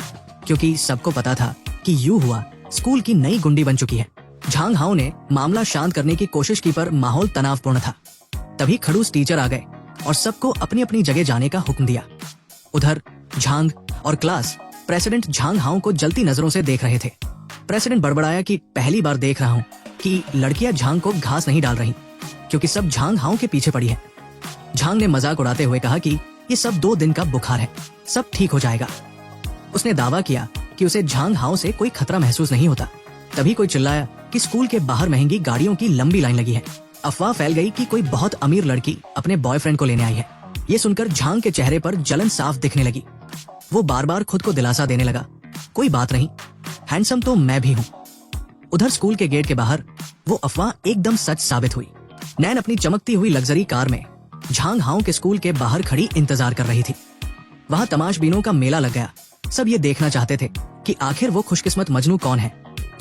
क्योंकि सबको पता था कि यू हुआ स्कूल की नई गुंडी बन चुकी है। झांग हाओ ने मामला शांत करने की कोशिश की, पर माहौल तनावपूर्ण था। तभी खड़ूस टीचर आ गए और सबको अपनी अपनी जगह जाने का हुक्म दिया। उधर झांग और क्लास प्रेसिडेंट झांग हाओ को जलती नजरों से देख रहे थे। प्रेसिडेंट बड़बड़ाया कि पहली बार देख रहा हूँ कि लड़कियां झांग को घास नहीं डाल रही, क्योंकि सब झांग हाओ के पीछे पड़ी है। झांग ने मजाक उड़ाते हुए कहा कि ये सब 2 दिन का बुखार है, सब ठीक हो जाएगा। उसने दावा किया कि उसे झांग हाओ से कोई खतरा महसूस नहीं होता। तभी कोई चिल्लाया कि स्कूल के बाहर महंगी गाड़ियों की लंबी लाइन लगी है। अफवाह फैल गई कि कोई बहुत अमीर लड़की अपने बॉयफ्रेंड को लेने आई है। ये सुनकर झांग के चेहरे पर जलन साफ दिखने लगी। वो बार बार खुद को दिलासा देने लगा, कोई बात नहीं, हैंडसम तो मैं भी हूँ। उधर स्कूल के गेट के बाहर वो अफवाह एकदम सच साबित हुई। नैन अपनी चमकती हुई लग्जरी कार में झांग हाओ के स्कूल के बाहर खड़ी इंतजार कर रही थी। वहां तमाशबीनों का मेला लग गया। सब ये देखना चाहते थे कि आखिर वो खुशकिस्मत मजनू कौन है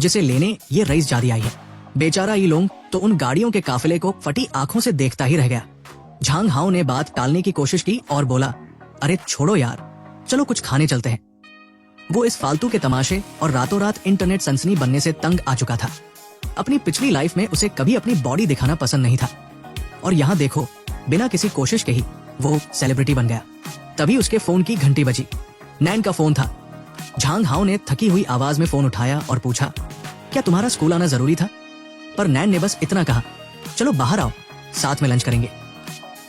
जिसे लेने ये रईस जादी आई है। बेचारा ई लोंग तो उन गाड़ियों के काफिले को फटी आंखों से देखता ही रह गया। झांग हाओ ने बात टालने की कोशिश की और बोला, अरे छोड़ो यार, चलो कुछ खाने चलते हैं। वो इस फालतू के तमाशे और रातों रात इंटरनेट सनसनी बनने से तंग आ चुका था। अपनी पिछली लाइफ में उसे कभी अपनी बॉडी दिखाना पसंद नहीं था और यहाँ देखो, बिना किसी कोशिश के ही वो सेलिब्रिटी बन गया। तभी उसके फोन की घंटी बजी। नैन का फोन था। झांग हाओ ने थकी हुई आवाज में फोन उठाया और पूछा, क्या तुम्हारा स्कूल आना जरूरी था? पर नैन ने बस इतना कहा, चलो बाहर आओ, साथ में लंच करेंगे।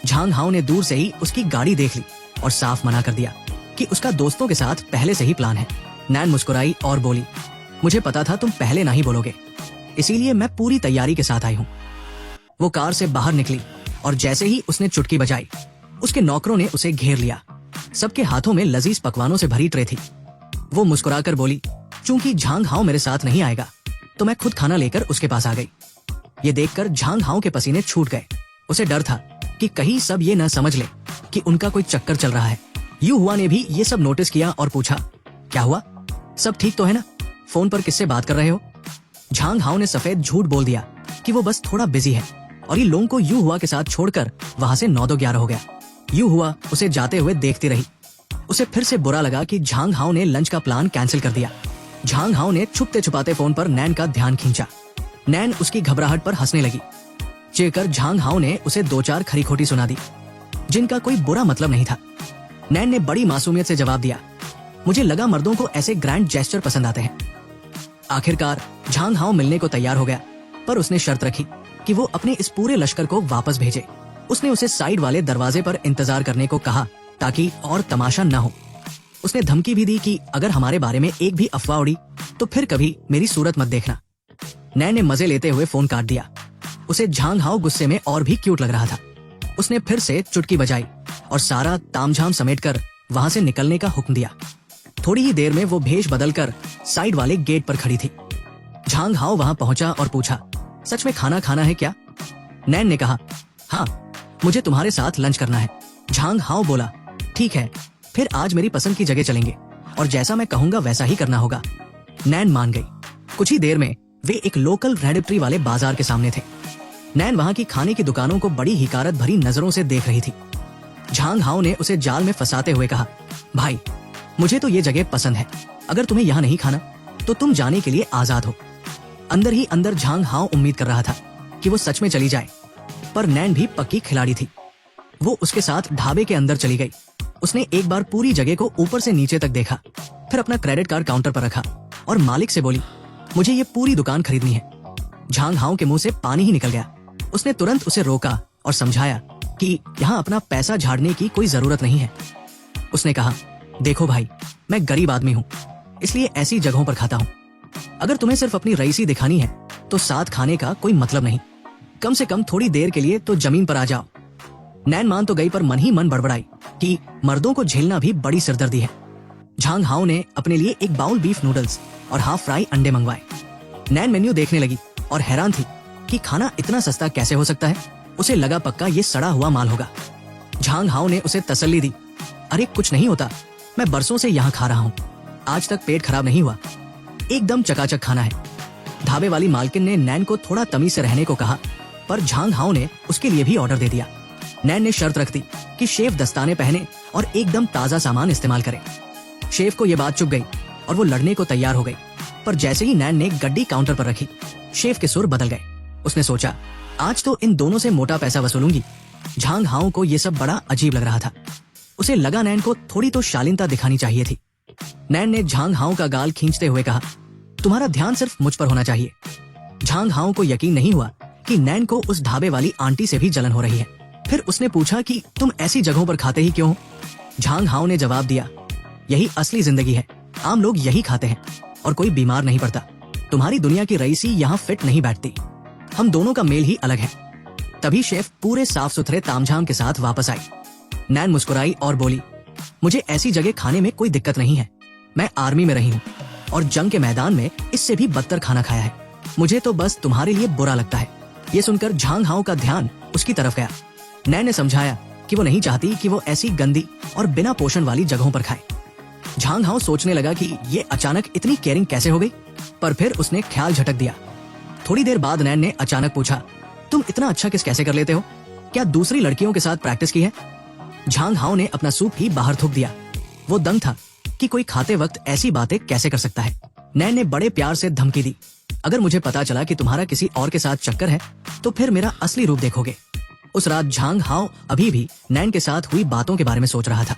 झांग हाओ ने दूर से ही उसकी गाड़ी देख ली और साफ मना कर दिया कि उसका दोस्तों के साथ पहले से ही प्लान है। नैन मुस्कुराई और बोली, मुझे पता था तुम पहले ना ही बोलोगे, इसीलिए मैं पूरी तैयारी के साथ आई हूँ। वो कार से बाहर निकली और जैसे ही उसने चुटकी बजाई, उसके नौकरों ने उसे घेर लिया। सबके हाथों में लजीज पकवानों से भरी ट्रे थी। वो मुस्कुराकर बोली, चूंकि झांग हाओ मेरे साथ नहीं आएगा तो मैं खुद खाना लेकर उसके पास आ गई। ये देखकर झांग हाओ के पसीने छूट गए। उसे डर था कि कहीं सब ये न समझ ले कि उनका कोई चक्कर चल रहा है। यू हुआ ने भी ये सब नोटिस किया और पूछा, क्या हुआ, सब ठीक तो है ना? फोन पर किससे बात कर रहे हो? झांग हाओ ने सफेद झूठ बोल दिया कि वो बस थोड़ा बिजी है और ये लोगों को यू हुआ के साथ छोड़कर वहां से 9-11 हो गया। यू हुआ उसे जाते हुए देखती रही। उसे फिर से बुरा लगा कि झांग हाओ ने लंच का प्लान कैंसिल कर दिया। झांग हाओ ने छुपते छुपाते फोन पर नैन का ध्यान खींचा। नैन उसकी घबराहट पर हंसने लगी। चिढ़कर झांग हाओ ने उसे 2-4 खरी खोटी सुना दी जिनका कोई बुरा मतलब नहीं था। नैन ने बड़ी मासूमियत से जवाब दिया, मुझे लगा मर्दों को ऐसे ग्रैंड जेस्चर पसंद आते हैं। आखिरकार झांग हाओ मिलने को तैयार हो गया, पर उसने शर्त रखी कि वो अपने इस पूरे लश्कर को वापस भेजे। उसने उसे साइड वाले दरवाजे पर इंतजार करने को कहा ताकि और तमाशा न हो। उसने धमकी भी दी कि अगर हमारे बारे में एक भी अफवाह उड़ी तो फिर कभी मेरी सूरत मत देखना। नैन ने मजे लेते हुए फोन काट दिया। उसे झांग हाओ गुस्से में और भी क्यूट लग रहा था। उसने फिर से चुटकी बजाई और सारा तामझाम समेटकर वहां से निकलने का हुक्म दिया। थोड़ी ही देर में वो भेष बदलकर साइड वाले गेट पर खड़ी थी। झांग हाओ वहां पहुंचा और पूछा, सच में खाना खाना है क्या? नैन ने कहा, हाँ, मुझे तुम्हारे साथ लंच करना है। झांग हाओ बोला, ठीक है, फिर आज मेरी पसंद की जगह चलेंगे और जैसा मैं कहूंगा वैसा ही करना होगा। नैन मान गई। कुछ ही देर में वे एक लोकल रेडिप्ट्री वाले बाजार के सामने थे। नैन वहां की खाने की दुकानों को बड़ी हिकारत भरी नजरों से देख रही थी। झांग हाओ ने उसे जाल में फंसाते हुए कहा, भाई, मुझे तो ये जगह पसंद है, अगर तुम्हें यहाँ नहीं खाना तो तुम जाने के लिए आजाद हो। अंदर ही अंदर झांग हाओ उम्मीद कर रहा था कि वो सच में चली जाए, पर नैन भी पक्की खिलाड़ी थी। वो उसके साथ ढाबे के अंदर चली गई। उसने एक बार पूरी जगह को ऊपर से नीचे तक देखा, फिर अपना क्रेडिट कार्ड काउंटर पर रखा और मालिक से बोली, मुझे ये पूरी दुकान खरीदनी है। झांग हाओ के मुंह से पानी ही निकल गया। उसने तुरंत उसे रोका और समझाया कि यहाँ अपना पैसा झाड़ने की कोई जरूरत नहीं है। उसने कहा, देखो भाई, मैं गरीब आदमी हूँ, इसलिए ऐसी जगहों पर खाता हूँ। अगर तुम्हें सिर्फ अपनी रईसी दिखानी है तो साथ खाने का कोई मतलब नहीं। कम से कम थोड़ी देर के लिए तो जमीन पर आ जाओ। नैन मान तो गई, पर मन ही मन बड़बड़ाई कि मर्दों को झेलना भी बड़ी सिरदर्दी है। झांग हाओ ने अपने लिए एक बाउल बीफ नूडल्स और हाफ फ्राई अंडे मंगवाए। नैन मेन्यू देखने लगी और हैरान थी कि खाना इतना सस्ता कैसे हो सकता है। उसे लगा पक्का ये सड़ा हुआ माल होगा। झांग हाओ ने उसे तसल्ली दी, अरे कुछ नहीं होता, मैं बरसों से यहाँ खा रहा हूँ, आज तक पेट खराब नहीं हुआ, एकदम चकाचक खाना है। ढाबे वाली मालकिन ने नैन को थोड़ा तमीज से रहने को कहा, पर झांग हाओ ने उसके लिए भी ऑर्डर दे दिया। नैन ने शर्त रख दी कि शेफ दस्ताने पहने और एकदम ताजा सामान इस्तेमाल करे। शेफ को यह बात चुभ गई और वो लड़ने को तैयार हो गई, पर जैसे ही नैन ने गड्डी काउंटर पर रखी, शेफ के सुर बदल गए। उसने सोचा, आज तो इन दोनों से मोटा पैसा वसूलूंगी। झांग हाओ को यह सब बड़ा अजीब लग रहा था। उसे लगा नैन को थोड़ी तो शालीनता दिखानी चाहिए थी। नैन ने झांग हाओ का गाल खींचते हुए कहा, तुम्हारा ध्यान सिर्फ मुझ पर होना चाहिए। झांग हाओ को यकीन नहीं हुआ कि नैन को उस ढाबे वाली आंटी से भी जलन हो रही है। फिर उसने पूछा कि तुम ऐसी जगहों पर खाते ही क्यों हो? झांग हाओ ने जवाब दिया, यही असली जिंदगी है, आम लोग यही खाते हैं और कोई बीमार नहीं पड़ता। तुम्हारी दुनिया की रईसी यहाँ फिट नहीं बैठती। हम दोनों का मेल ही अलग है। तभी शेफ पूरे साफ सुथरे तामझाम के साथ वापस आई। नैन मुस्कुराई और बोली, मुझे ऐसी जगह खाने में कोई दिक्कत नहीं है, मैं आर्मी में रही हूँ और जंग के मैदान में इससे भी बदतर खाना खाया है। मुझे तो बस तुम्हारे लिए बुरा लगता है। ये सुनकर झांग हाओ का ध्यान उसकी तरफ गया। नैन ने समझाया कि वो नहीं चाहती कि वो ऐसी गंदी और बिना पोषण वाली जगहों पर खाए। झांग हाओ सोचने लगा कि ये अचानक इतनी केयरिंग कैसे हो गई, पर फिर उसने ख्याल झटक दिया। थोड़ी देर बाद नैन ने अचानक पूछा, तुम इतना अच्छा किस कैसे कर लेते हो? क्या दूसरी लड़कियों के साथ प्रैक्टिस की है? झांग हाओ ने अपना सूप ही बाहर थूक दिया। वो दंग था कि कोई खाते वक्त ऐसी बातें कैसे कर सकता है। नैन ने बड़े प्यार से धमकी दी, अगर मुझे पता चला कि तुम्हारा किसी और के साथ चक्कर है तो फिर मेरा असली रूप देखोगे। उस रात झांग हाओ अभी भी नैन के साथ हुई बातों के बारे में सोच रहा था।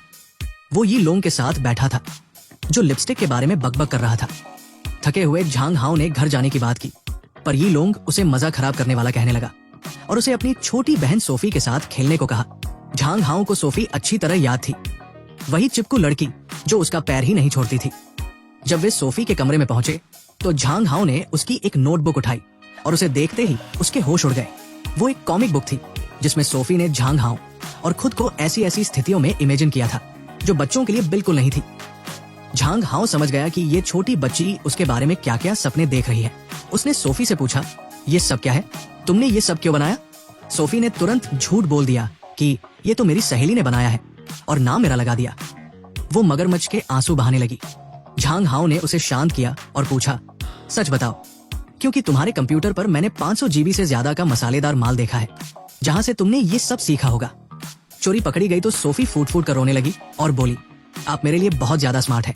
वो यी लोंग के साथ बैठा था जो लिपस्टिक के बारे में बकबक कर रहा था। थके हुए झांग हाओ ने घर जाने की बात की, पर यी लोंग उसे मजा खराब करने वाला कहने लगा और उसे अपनी छोटी बहन सोफी के साथ खेलने को कहा। झांग हाओ को सोफी अच्छी तरह याद थी, वही चिपकू लड़की जो उसका पैर ही नहीं छोड़ती थी। जब वे सोफी के कमरे में पहुंचे तो झांग हाओ ने उसकी एक नोटबुक उठाई और उसे देखते ही उसके होश उड़ गए। वो एक कॉमिक बुक थी जिसमें सोफी ने झांग हाओ और खुद को ऐसी ऐसी स्थितियों में इमेजिन किया था जो बच्चों के लिए बिल्कुल नहीं थी। झांग हाओ समझ गया कि ये छोटी बच्ची उसके बारे में क्या क्या सपने देख रही है। उसने सोफी से पूछा, ये सब क्या है? तुमने ये सब क्यों बनाया? सोफी ने तुरंत झूठ बोल दिया कि ये तो मेरी सहेली ने बनाया है और नाम मेरा लगा दिया। वो मगरमच्छ के आंसू बहाने लगी। झांग हाओ ने उसे शांत किया और पूछा, सच बताओ, क्योंकि तुम्हारे कंप्यूटर पर मैंने 500 GB से ज्यादा का मसालेदार माल देखा है जहां से तुमने ये सब सीखा होगा। चोरी पकड़ी गई तो सोफी फूट फूट कर रोने लगी और बोली, आप मेरे लिए बहुत ज्यादा स्मार्ट है।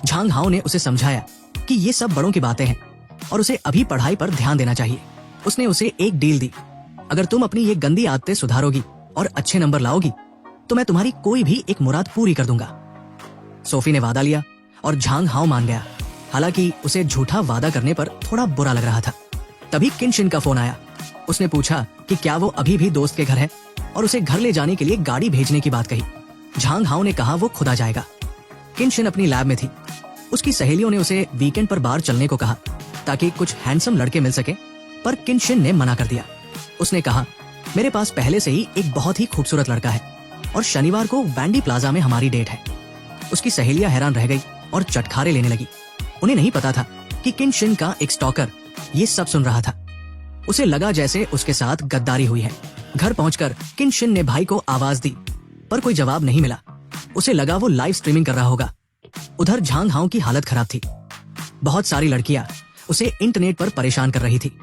झांग हाओ ने उसे समझाया कि ये सब बड़ों की बातें हैं और उसे अभी पढ़ाई पर ध्यान देना चाहिए। उसने उसे एक डील दी, अगर तुम अपनी ये गंदी आदतें सुधारोगी और अच्छे नंबर लाओगी तो मैं तुम्हारी कोई भी एक मुराद पूरी कर दूंगा। सोफी ने वादा लिया और झांग हाओ मान गया, हालांकि उसे झूठा वादा करने पर थोड़ा बुरा लग रहा था। तभी किनशिन का फोन आया। उसने पूछा कि क्या वो अभी भी दोस्त के घर है और उसे घर ले जाने के लिए गाड़ी भेजने की बात कही। झांग हाओ ने कहा वो खुद आ जाएगा। किनशिन अपनी लैब में थी। उसकी सहेलियों ने उसे वीकेंड पर बाहर चलने को कहा ताकि कुछ हैंडसम लड़के मिल सके, पर किनशिन ने मना कर दिया। उसने कहा, मेरे पास पहले से ही एक बहुत ही खूबसूरत लड़का है और शनिवार को वैंडी प्लाजा में हमारी डेट है। उसकी सहेलियां हैरान रह गई और चटखारे लेने लगी। उन्हें नहीं पता था कि किनशिन का एक स्टॉकर ये सब सुन रहा था। उसे लगा जैसे उसके साथ गद्दारी हुई है। घर पहुंचकर किनशिन ने भाई को आवाज दी, पर कोई जवाब नहीं मिला। उसे लगा वो लाइव स्ट्रीमिंग कर रहा होगा। उधर झांग हाओ की हालत खराब थी। बहुत सारी लड़कियां उसे इंटरनेट पर परेशान कर रही थी।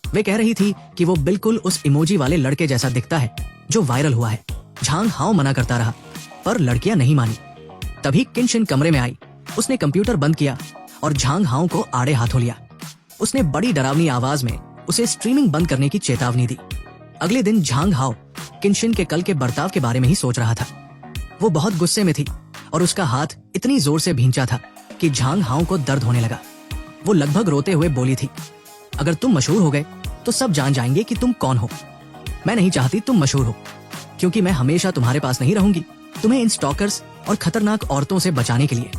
वे कह रही थी कि वो बिल्कुल उस इमोजी वाले लड़के जैसा दिखता है जो वायरल हुआ है। झांग हाओ मना करता रहा, पर लड़कियां नहीं मानी। तभी किनशिन कमरे में आई। उसने कंप्यूटर बंद किया और झांग हाओ को आड़े हाथों लिया। उसने बड़ी डरावनी आवाज में उसे स्ट्रीमिंग बंद करने की चेतावनी दी। अगले दिन झांग हाओ किनशिन के कल के बर्ताव के बारे में ही सोच रहा था। वो बहुत गुस्से में थी और उसका हाथ इतनी जोर से भींचा था कि झांग हाओ को दर्द होने लगा। वो लगभग रोते हुए बोली थी, अगर तुम मशहूर हो गए तो सब जान जाएंगे कि तुम कौन हो। मैं नहीं चाहती तुम मशहूर हो, क्योंकि मैं हमेशा तुम्हारे पास नहीं रहूंगी, तुम्हें इन स्टॉकर्स और खतरनाक औरतों से बचाने के लिए।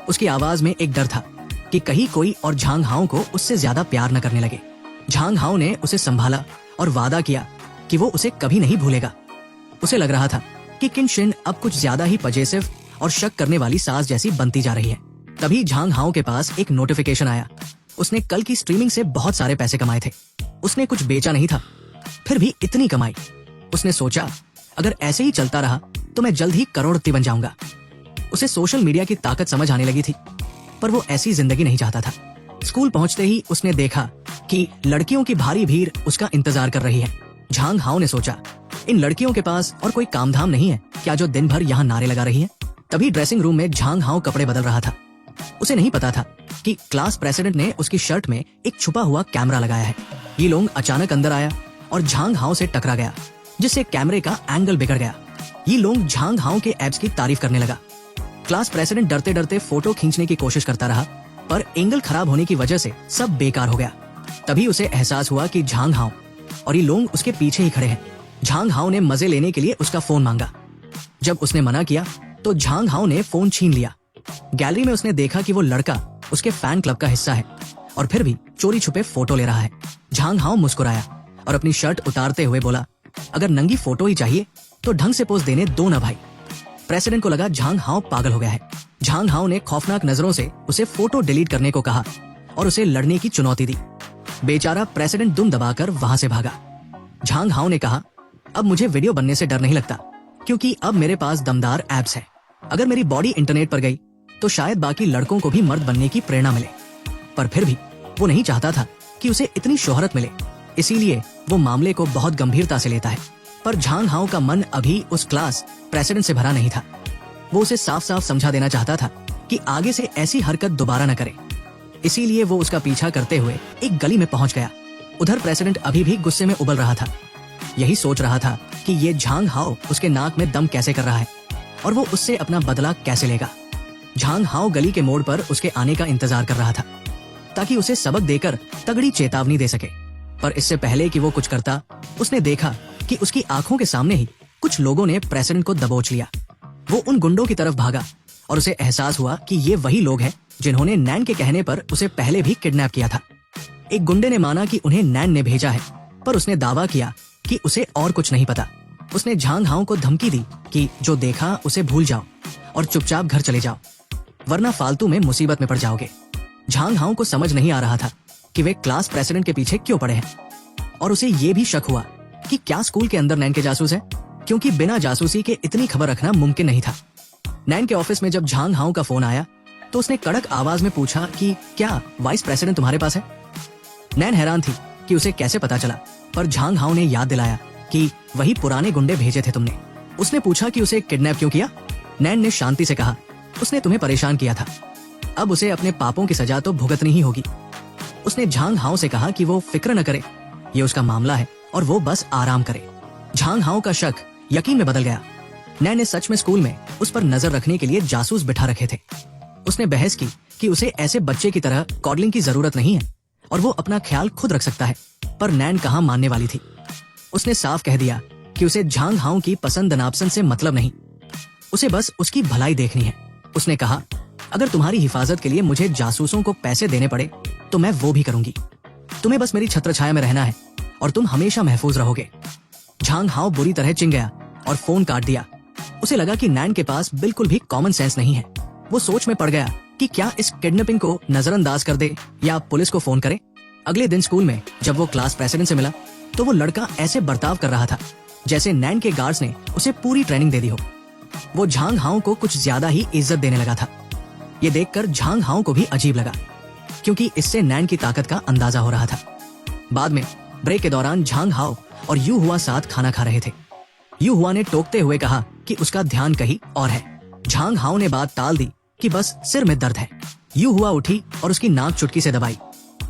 उसकी आवाज में एक डर था कि कहीं कोई और झांग हाओ को उससे ज्यादा प्यार न करने लगे। झांग हाओ ने उसे संभाला और वादा किया कि वो उसे कभी नहीं भूलेगा। उसे लग रहा था कि किनशिन अब कुछ ज्यादा ही पजेसिव और शक करने वाली सास जैसी बनती जा रही है। तभी झांग हाओ के पास एक नोटिफिकेशन आया। उसने कल की स्ट्रीमिंग से बहुत सारे पैसे कमाए थे। उसने कुछ बेचा नहीं था, फिर भी इतनी कमाई। उसने सोचा, अगर ऐसे ही चलता रहा तो मैं जल्द ही करोड़पति बन जाऊंगा। उसे सोशल मीडिया की ताकत समझ आने लगी थी, पर वो ऐसी जिंदगी नहीं चाहता था। स्कूल पहुंचते ही उसने देखा कि लड़कियों की भारी भीड़ उसका इंतजार कर रही है। झांग हाओ ने सोचा, इन लड़कियों के पास और कोई काम धाम नहीं है क्या जो दिन भर यहाँ नारे लगा रही हैं? तभी ड्रेसिंग रूम में झांग हाओ कपड़े बदल रहा था। उसे नहीं पता था कि क्लास प्रेसिडेंट ने उसकी शर्ट में एक छुपा हुआ कैमरा लगाया है। ये लोग अचानक अंदर आया और झांग हाओ से टकरा गया, जिससे कैमरे का एंगल बिगड़ गया। ये लोग झांग हाओ के एब्स की तारीफ करने लगा। क्लास प्रेसिडेंट डरते डरते फोटो खींचने की कोशिश करता रहा, पर एंगल खराब होने की वजह से सब बेकार हो गया। तभी उसे एहसास हुआ कि झांग हाओ और ये लोग उसके पीछे ही खड़े हैं। झांग हाओ ने मजे लेने के लिए उसका फोन मांगा। जब उसने मना किया तो झांग हाओ ने फोन छीन लिया। गैलरी में उसने देखा कि वो लड़का उसके फैन क्लब का हिस्सा है और फिर भी चोरी छुपे फोटो ले रहा है। झांग हाओ मुस्कुराया और अपनी शर्ट उतारते हुए बोला, अगर नंगी फोटो ही चाहिए तो ढंग से पोज देने दो ना भाई। प्रेसिडेंट को लगा झांग हाओ पागल हो गया है। झांग हाओ ने खौफनाक नजरों से उसे फोटो डिलीट करने को कहा और उसे लड़ने की चुनौती दी। बेचारा प्रेसिडेंट दुम दबाकर वहां से भागा। झांग हाओ ने कहा, अब मुझे वीडियो बनने से डर नहीं लगता, क्योंकि अब मेरे पास दमदार एब्स है। अगर मेरी बॉडी इंटरनेट पर गई तो शायद बाकी लड़कों को भी मर्द बनने की प्रेरणा मिले। पर फिर भी वो नहीं चाहता था कि उसे इतनी शोहरत मिले, इसीलिए वो मामले को बहुत गंभीरता से लेता है। पर झांग हाओ का मन अभी उस क्लास प्रेसिडेंट से भरा नहीं था। वो उसे साफ साफ समझा देना चाहता था कि आगे से ऐसी हरकत दोबारा न करे। इसीलिए वो उसका पीछा करते हुए एक गली में पहुंच गया। उधर प्रेसिडेंट अभी भी गुस्से में उबल रहा था। यही सोच रहा था कि ये झांग हाओ उसके नाक में दम कैसे कर रहा है और वो उससे अपना बदला कैसे लेगा। झांग हाओ गली के मोड़ पर उसके आने का इंतजार कर रहा था ताकि उसे सबक देकर तगड़ी चेतावनी दे सके। पर इससे पहले कि वो कुछ करता, उसने देखा कि उसकी आंखों के सामने ही कुछ लोगों ने प्रेसिडेंट को दबोच लिया। वो उन गुंडों की तरफ भागा और उसे एहसास हुआ कि ये वही लोग हैं जिन्होंने नैन के कहने पर उसे पहले भी किडनैप किया था। एक गुंडे ने माना कि उन्हें नैन ने भेजा है, पर उसने दावा किया कि उसे और कुछ नहीं पता। उसने झांग हाओ को धमकी दी कि जो देखा उसे भूल जाओ और चुपचाप घर चले जाओ, वरना फालतू में मुसीबत में पड़ जाओगे। झांग हाओ को समझ नहीं आ रहा था कि वे क्लास प्रेसिडेंट के पीछे क्यों पड़े हैं, और उसे ये भी शक हुआ कि क्या स्कूल के अंदर नैन के जासूस हैं, क्योंकि बिना जासूसी के इतनी खबर रखना मुमकिन नहीं था। नैन के ऑफिस में जब झांग हाओ का फोन आया तो उसने कड़क आवाज में पूछा कि क्या वाइस प्रेसिडेंट तुम्हारे पास है। नैन हैरान थी कि उसे कैसे पता चला, पर झांग हाओ ने याद दिलाया कि वही पुराने गुंडे भेजे थे तुमने। उसने पूछा कि उसे किडनैप क्यों किया। नैन ने शांति से कहा, उसने तुम्हें परेशान किया था, अब उसे अपने पापों की सजा तो भुगतनी ही होगी। उसने झांग हाओ से कहा कि वो फिक्र न करे, ये उसका मामला है और वो बस आराम करे। झांग हाओ का शक यकीन में बदल गया। नैन ने सच में स्कूल में उस पर नजर रखने के लिए जासूस बिठा रखे थे। उसने बहस की कि उसे ऐसे बच्चे की तरह कॉडलिंग की जरूरत नहीं है और वो अपना ख्याल खुद रख सकता है, पर नैन कहाँ मानने वाली थी। उसने साफ कह दिया कि उसे झांग हाओ की पसंद नापसंद से मतलब नहीं, उसे बस उसकी भलाई देखनी है। उसने कहा, अगर तुम्हारी हिफाजत के लिए मुझे जासूसों को पैसे देने पड़े तो मैं वो भी करूंगी। तुम्हें बस मेरी छत्रछाया में रहना है और तुम हमेशा महफूज रहोगे। झांग हाओ बुरी तरह चिंग गया और फोन काट दिया। उसे लगा कि नैन के पास बिल्कुल भी कॉमन सेंस नहीं है। वो सोच में पड़ गया कि क्या इस किडनैपिंग को नजरअंदाज कर दे या पुलिस को फोन करे। अगले दिन स्कूल में जब वो क्लास प्रेसिडेंट से मिला तो वो लड़का ऐसे बर्ताव कर रहा था जैसे नैन के गार्ड्स ने उसे पूरी ट्रेनिंग दे दी हो। वो झांग हाओ को कुछ ज्यादा ही इज्जत देने लगा था। ये देखकर झांग हाओ को भी अजीब लगा, क्योंकि इससे नैन की ताकत का अंदाजा हो रहा था। बाद में ब्रेक के दौरान झांग हाओ और यू हुआ साथ खाना खा रहे थे। यू हुआ ने टोकते हुए कहा कि उसका ध्यान कहीं और है। झांग हाओ ने बात टाल दी कि बस सिर में दर्द है। यू हुआ उठी और उसकी नाक चुटकी से दबाई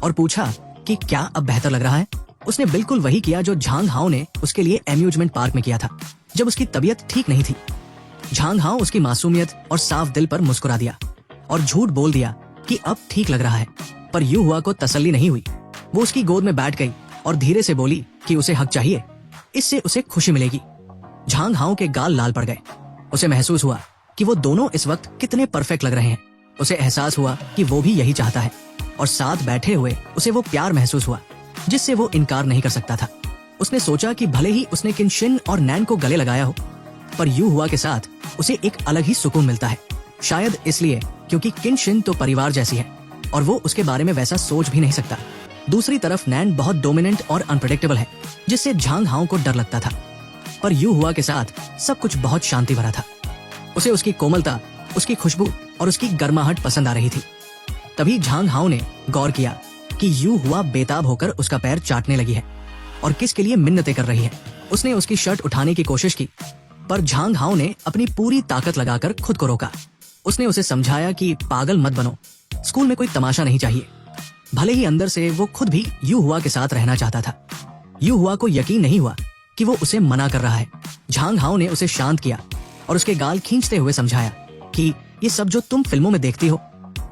और पूछा कि क्या अब बेहतर लग रहा है। उसने बिल्कुल वही किया जो झांग हाओ ने उसके लिए एम्यूजमेंट पार्क में किया था जब उसकी तबीयत ठीक नहीं थी। झांग हाओ उसकी मासूमियत और साफ दिल पर मुस्कुरा दिया और झूठ बोल दिया कि अब ठीक लग रहा है। पर यू हुआ को तसल्ली नहीं हुई। वो उसकी गोद में बैठ गई और धीरे से बोली कि उसे हक चाहिए, इससे उसे खुशी मिलेगी। झांग हाओ के गाल लाल पड़ गए। उसे महसूस हुआ कि वो दोनों इस वक्त कितने परफेक्ट लग रहे हैं। उसे एहसास हुआ कि वो भी यही चाहता है और साथ बैठे हुए उसे वो प्यार महसूस हुआ जिससे वो इनकार नहीं कर सकता था। उसने सोचा कि भले ही उसने किनशिन और नैन को गले लगाया हो, पर यू हुआ के साथ उसे एक अलग ही सुकून मिलता है। शायद इसलिए क्योंकि किनशिन तो परिवार जैसी है और वो उसके बारे में वैसा सोच भी नहीं सकता। दूसरी तरफ नैन बहुत डोमिनेंट और अनप्रेडिक्टेबल है, जिससे झांग हाओ को डर लगता था। पर यू हुआ के साथ सब कुछ बहुत शांति भरा था। उसे उसकी कोमलता, उसकी खुशबू और उसकी गर्माहट पसंद आ रही थी। तभी झांग हाओ ने गौर किया कि यू हुआ बेताब होकर उसका पैर चाटने लगी है और किसके लिए मिन्नतें कर रही है। उसने उसकी शर्ट उठाने की कोशिश की, पर झांग हाओ ने अपनी पूरी ताकत लगाकर खुद को रोका। उसने उसे समझाया कि पागल मत बनो, स्कूल में कोई तमाशा नहीं चाहिए। भले ही अंदर से वो खुद भी यू हुआ के साथ रहना चाहता था। यू हुआ को यकीन नहीं हुआ कि वो उसे मना कर रहा है। झांग हाओ ने उसे शांत किया और उसके गाल खींचते हुए समझाया कि ये सब जो तुम फिल्मों में देखती हो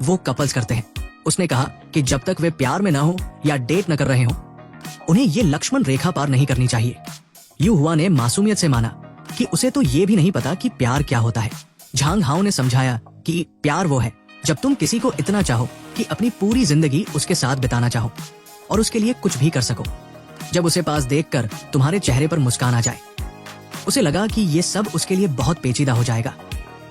वो कपल्स करते हैं। उसने कहा कि जब तक वे प्यार में ना हो या डेट न कर रहे हो, उन्हें ये लक्ष्मण रेखा पार नहीं करनी चाहिए। यू हुआ ने मासूमियत से माना कि उसे तो ये भी नहीं पता कि प्यार क्या होता है। झांग हाओ ने समझाया कि प्यार वो है जब तुम किसी को इतना चाहो कि अपनी पूरी जिंदगी उसके साथ बिताना चाहो और उसके लिए कुछ भी कर सको। जब उसे पास देखकर तुम्हारे चेहरे पर मुस्कान आ जाए। उसे लगा कि ये सब उसके लिए बहुत पेचीदा हो जाएगा,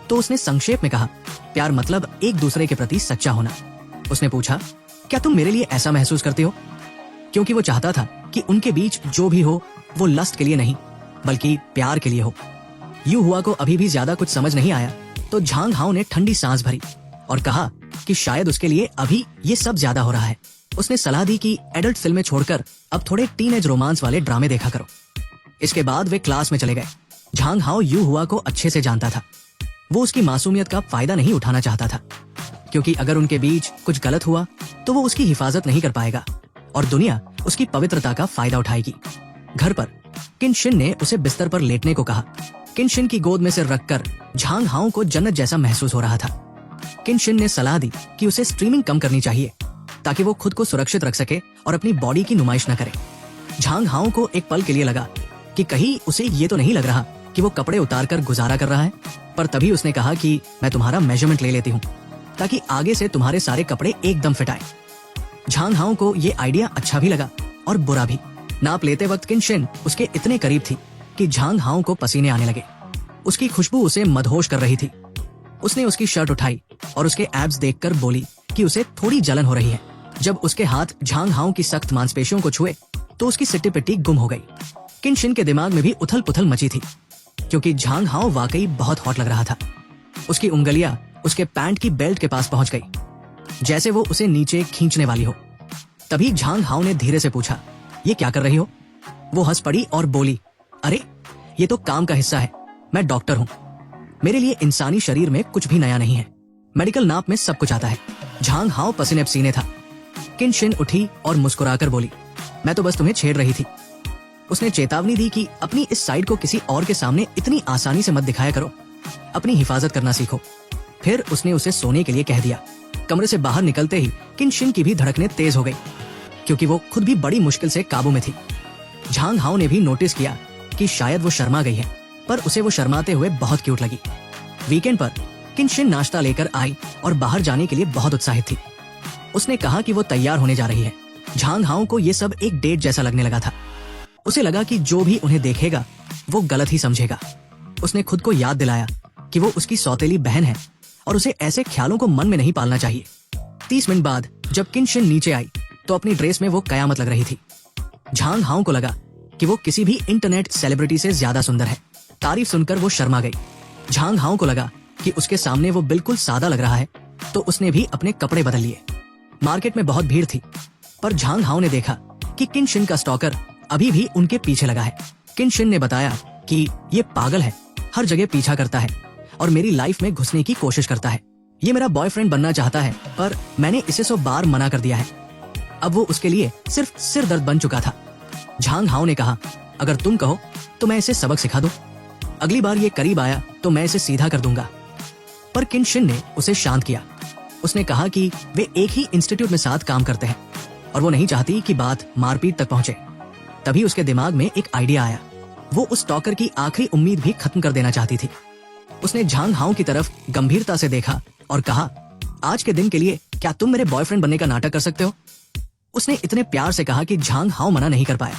तो उसने संक्षेप में कहा प्यार मतलब एक दूसरे के प्रति सच्चा होना। उसने पूछा, क्या तुम मेरे लिए ऐसा महसूस करते हो? क्योंकि वो चाहता था कि उनके बीच जो भी हो वो लस्ट के लिए नहीं बल्कि प्यार के लिए हो। यू हुआ को अभी भी ज्यादा कुछ समझ नहीं आया तो झांग हाओ ने ठंडी सांस भरी और कहा कि शायद उसके लिए अभी ये सब ज्यादा हो रहा है। उसने सलाह दी कि एडल्ट फिल्में छोड़कर अब थोड़े टीनेज रोमांस वाले ड्रामे देखा करो। इसके बाद वे क्लास में चले गए। झांग हाओ यू हुआ को अच्छे से जानता था। वो उसकी मासूमियत का फायदा नहीं उठाना चाहता था, क्योंकि अगर उनके बीच कुछ गलत हुआ तो वो उसकी हिफाजत नहीं कर पाएगा और दुनिया उसकी पवित्रता का फायदा उठाएगी। घर पर किनशिन ने उसे बिस्तर पर लेटने को कहा। किनशिन की गोद में सिर रखकर झांग हाओ को जन्नत जैसा महसूस हो रहा था। किनशिन ने सलाह दी कि उसे स्ट्रीमिंग कम करनी चाहिए ताकि वो खुद को सुरक्षित रख सके और अपनी बॉडी की नुमाइश न करे। झांग हाओ को एक पल के लिए लगा कि कहीं उसे ये तो नहीं लग रहा कि वो कपड़े उतार कर गुजारा कर रहा है, पर तभी उसने कहा कि मैं तुम्हारा मेजरमेंट ले लेती हूँ ताकि आगे से तुम्हारे सारे कपड़े एकदम फिट आए। झांग हाओ को ये आइडिया अच्छा भी लगा और बुरा भी। नाप लेते वक्त किनशिन उसके इतने करीब थी कि झांग हाओ को पसीने आने लगे। उसकी खुशबू उसे मदहोश कर रही थी। उसने उसकी शर्ट उठाई और उसके एब्स देखकर बोली कि उसे थोड़ी जलन हो रही है। जब उसके हाथ झांग हाओ की सख्त मांसपेशियों को छुए तो उसकी सिट्टी पिट्टी गुम हो गई। किनशिन के दिमाग में भी उथल पुथल मची थी, क्योंकि झांग हाओ वाकई बहुत हॉट लग रहा था। उसकी उंगलियां उसके पैंट की बेल्ट के पास पहुंच गई, जैसे वो उसे नीचे खींचने वाली हो। तभी झांग हाओ ने धीरे से पूछा, ये क्या कर रही हो? वो हंस पड़ी और बोली, अरे ये तो काम का हिस्सा है, मैं डॉक्टर हूँ। मेरे लिए इंसानी शरीर में कुछ भी नया नहीं है, मेडिकल नाप में सब कुछ आता है। झांग हाओ पसीने पसीने था। किनशिन उठी और मुस्कुराकर बोली, मैं तो बस तुम्हें छेड़ रही थी। उसने चेतावनी दी कि अपनी इस साइड को किसी और के सामने इतनी आसानी से मत दिखाया करो, अपनी हिफाजत करना सीखो। फिर उसने उसे सोने के लिए कह दिया। कमरे से बाहर निकलते ही किनशिन की भी धड़कनें तेज हो गई, क्योंकि वो खुद भी बड़ी मुश्किल से काबू में थी। झांग हाओ ने भी नोटिस किया कि शायद वो शर्मा गई है, पर उसे वो शर्माते हुए बहुत क्यूट लगी। वीकेंड पर किनशिन नाश्ता लेकर आई और बाहर जाने के लिए बहुत उत्साहित थी। उसने कहा कि वो तैयार होने जा रही है। झांग हाओ को ये सब एक डेट जैसा लगने लगा था। उसे लगा कि जो भी उन्हें देखेगा वो गलत ही समझेगा। उसने खुद को याद दिलाया कि वो उसकी सौतेली बहन है और उसे ऐसे ख्यालों को मन में नहीं पालना चाहिए। 30 मिनट बाद जब किनशिन नीचे आई तो अपनी ड्रेस में वो कयामत लग रही थी। झांग हाओ को लगा कि वो किसी भी इंटरनेट सेलिब्रिटी से ज्यादा सुंदर है। तारीफ सुनकर वो शर्मा गई। झांग हाओ को लगा कि उसके सामने वो बिल्कुल सादा लग रहा है, तो उसने भी अपने कपड़े बदल लिए। मार्केट में बहुत भीड़ थी, पर झांग हाओ ने देखा कि किनशिन का स्टॉकर अभी भी उनके पीछे लगा है। किनशिन ने बताया कि ये पागल है, हर जगह पीछा करता है और मेरी लाइफ में घुसने की कोशिश करता है। ये मेरा बॉयफ्रेंड बनना चाहता है, पर मैंने इसे 100 बार मना कर दिया है। अब वो उसके लिए सिर्फ सिर दर्द बन चुका था। झांग हाओ ने कहा, अगर तुम कहो तो मैं इसे सबक सिखा दूं। अगली बार ये करीब आया तो मैं इसे सीधा कर दूंगा। पर किनशिन ने उसे शांत किया। उसने कहा कि वे एक ही इंस्टीट्यूट में साथ काम करते हैं और वो नहीं चाहती कि बात मारपीट तक पहुंचे। तभी उसके दिमाग में एक आइडिया आया। वो उस स्टॉकर की आखिरी उम्मीद भी खत्म कर देना चाहती थी। उसने झांग हाओ की तरफ गंभीरता से देखा और कहा, आज के दिन के लिए क्या तुम मेरे बॉयफ्रेंड बनने का नाटक कर सकते हो? उसने इतने प्यार से कहा कि झांग हाओ मना नहीं कर पाया।